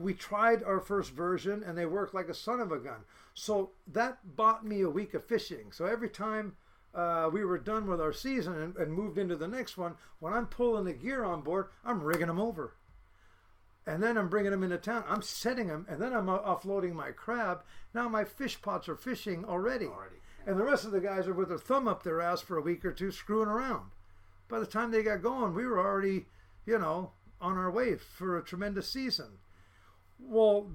we tried our first version, and they worked like a son of a gun. So that bought me a week of fishing. So every time we were done with our season and moved into the next one, when I'm pulling the gear on board, I'm rigging them over. And then I'm bringing them into town. I'm setting them, and then I'm offloading my crab. Now my fish pots are fishing already. And the rest of the guys are with their thumb up their ass for a week or two screwing around. By the time they got going, we were already, on our way for a tremendous season. Well,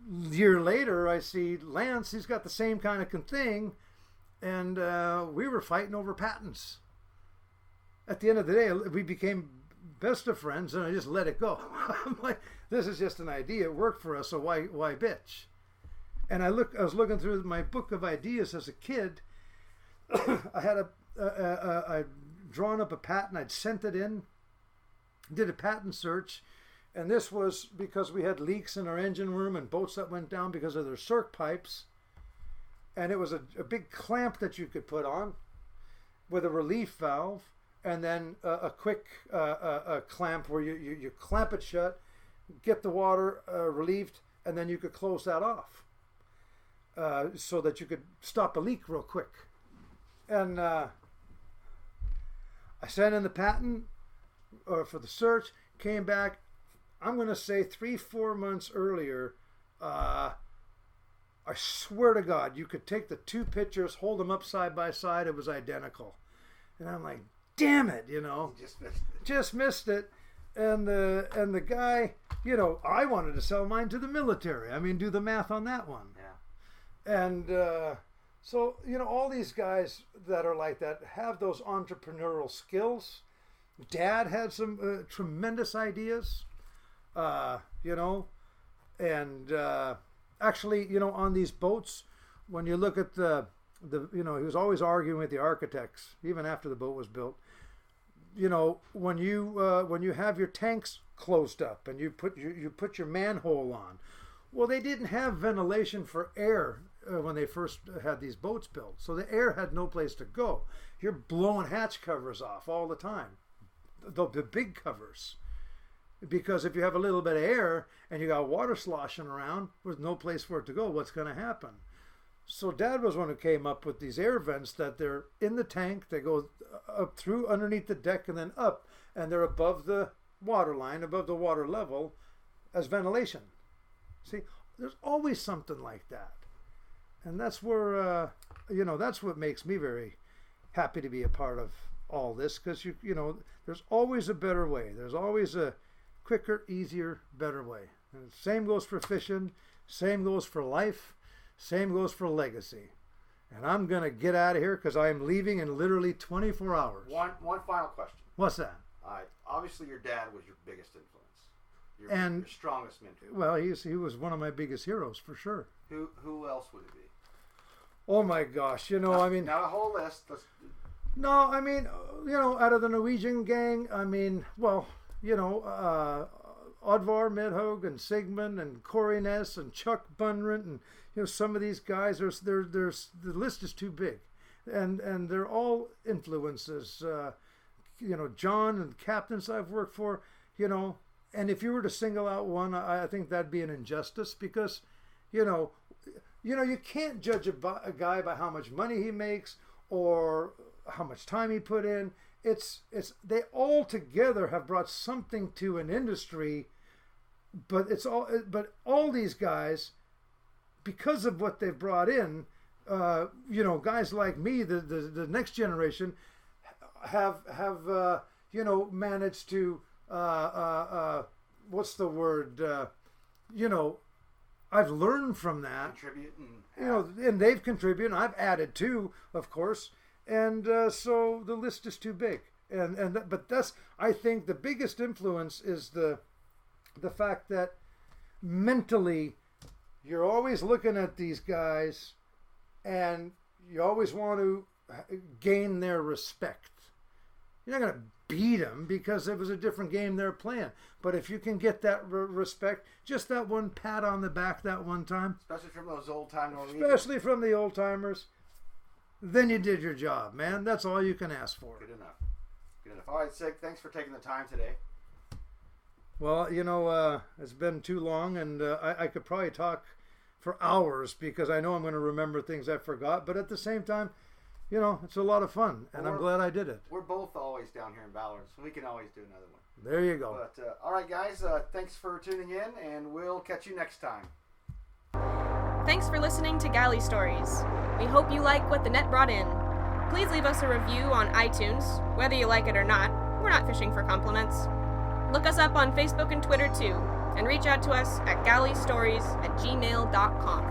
a year later, I see Lance, he's got the same kind of thing, and we were fighting over patents. At the end of the day, we became best of friends, and I just let it go. I'm like, this is just an idea. It worked for us, so why bitch? And I was looking through my book of ideas as a kid. I had I'd drawn up a patent. I'd sent it in, did a patent search, and this was because we had leaks in our engine room and boats that went down because of their circ pipes. And it was a big clamp that you could put on with a relief valve, and then a quick clamp where you clamp it shut, get the water relieved, and then you could close that off so that you could stop a leak real quick. And I sent in the patent for the search, came back, I'm going to say 3-4 months earlier, I swear to God, you could take the two pictures, hold them up side by side, it was identical. And I'm like, damn it, just missed it. And the guy, I wanted to sell mine to the military. I mean, do the math on that one. Yeah. And so, all these guys that are like that have those entrepreneurial skills. Dad had some tremendous ideas, and actually, on these boats, when you look at he was always arguing with the architects, even after the boat was built. When you have your tanks closed up and you put your manhole on, well, they didn't have ventilation for air when they first had these boats built, so the air had no place to go. You're blowing hatch covers off all the time, the big covers, because if you have a little bit of air and you got water sloshing around with no place for it to go, what's going to happen? So Dad was one who came up with these air vents that they're in the tank, they go up through underneath the deck and then up, and they're above the water line, above the water level as ventilation. See, there's always something like that. And that's where, that's what makes me very happy to be a part of all this, because, there's always a better way. There's always a quicker, easier, better way. And same goes for fishing, same goes for life, same goes for legacy. And I'm going to get out of here because I am leaving in literally 24 hours. One final question. What's that? Obviously, your dad was your biggest influence. Your strongest mentor. Well, he was one of my biggest heroes, for sure. Who else would it be? Oh, my gosh. Now a whole list. No, out of the Norwegian gang, Oddvar Midhogue and Sigmund and Corey Ness and Chuck Bunrant and some of these guys. There's the list is too big, and they're all influences. John and captains I've worked for. And if you were to single out one, I think that'd be an injustice because, you can't judge a guy by how much money he makes or how much time he put in. It's they all together have brought something to an industry, but all these guys, because of what they've brought in, guys like me, the next generation, have managed to what's the word? I've learned from that. Contribute And they've contributed. And I've added too, of course. And so the list is too big. But that's, I think, the biggest influence is the fact that mentally you're always looking at these guys and you always want to gain their respect. You're not going to beat them because it was a different game they're playing. But if you can get that respect, just that one pat on the back that one time. Especially from those old-time Norwegians. Especially from the old-timers. Then you did your job, man. That's all you can ask for. Good enough. Good enough. All right, Sig, thanks for taking the time today. Well, it's been too long, and I could probably talk for hours because I know I'm going to remember things I forgot. But at the same time, it's a lot of fun, and I'm glad I did it. We're both always down here in Ballard, so we can always do another one. There you go. But, all right, guys, thanks for tuning in, and we'll catch you next time. Thanks for listening to Galley Stories. We hope you like what the net brought in. Please leave us a review on iTunes. Whether you like it or not, we're not fishing for compliments. Look us up on Facebook and Twitter too, and reach out to us at galleystories@gmail.com.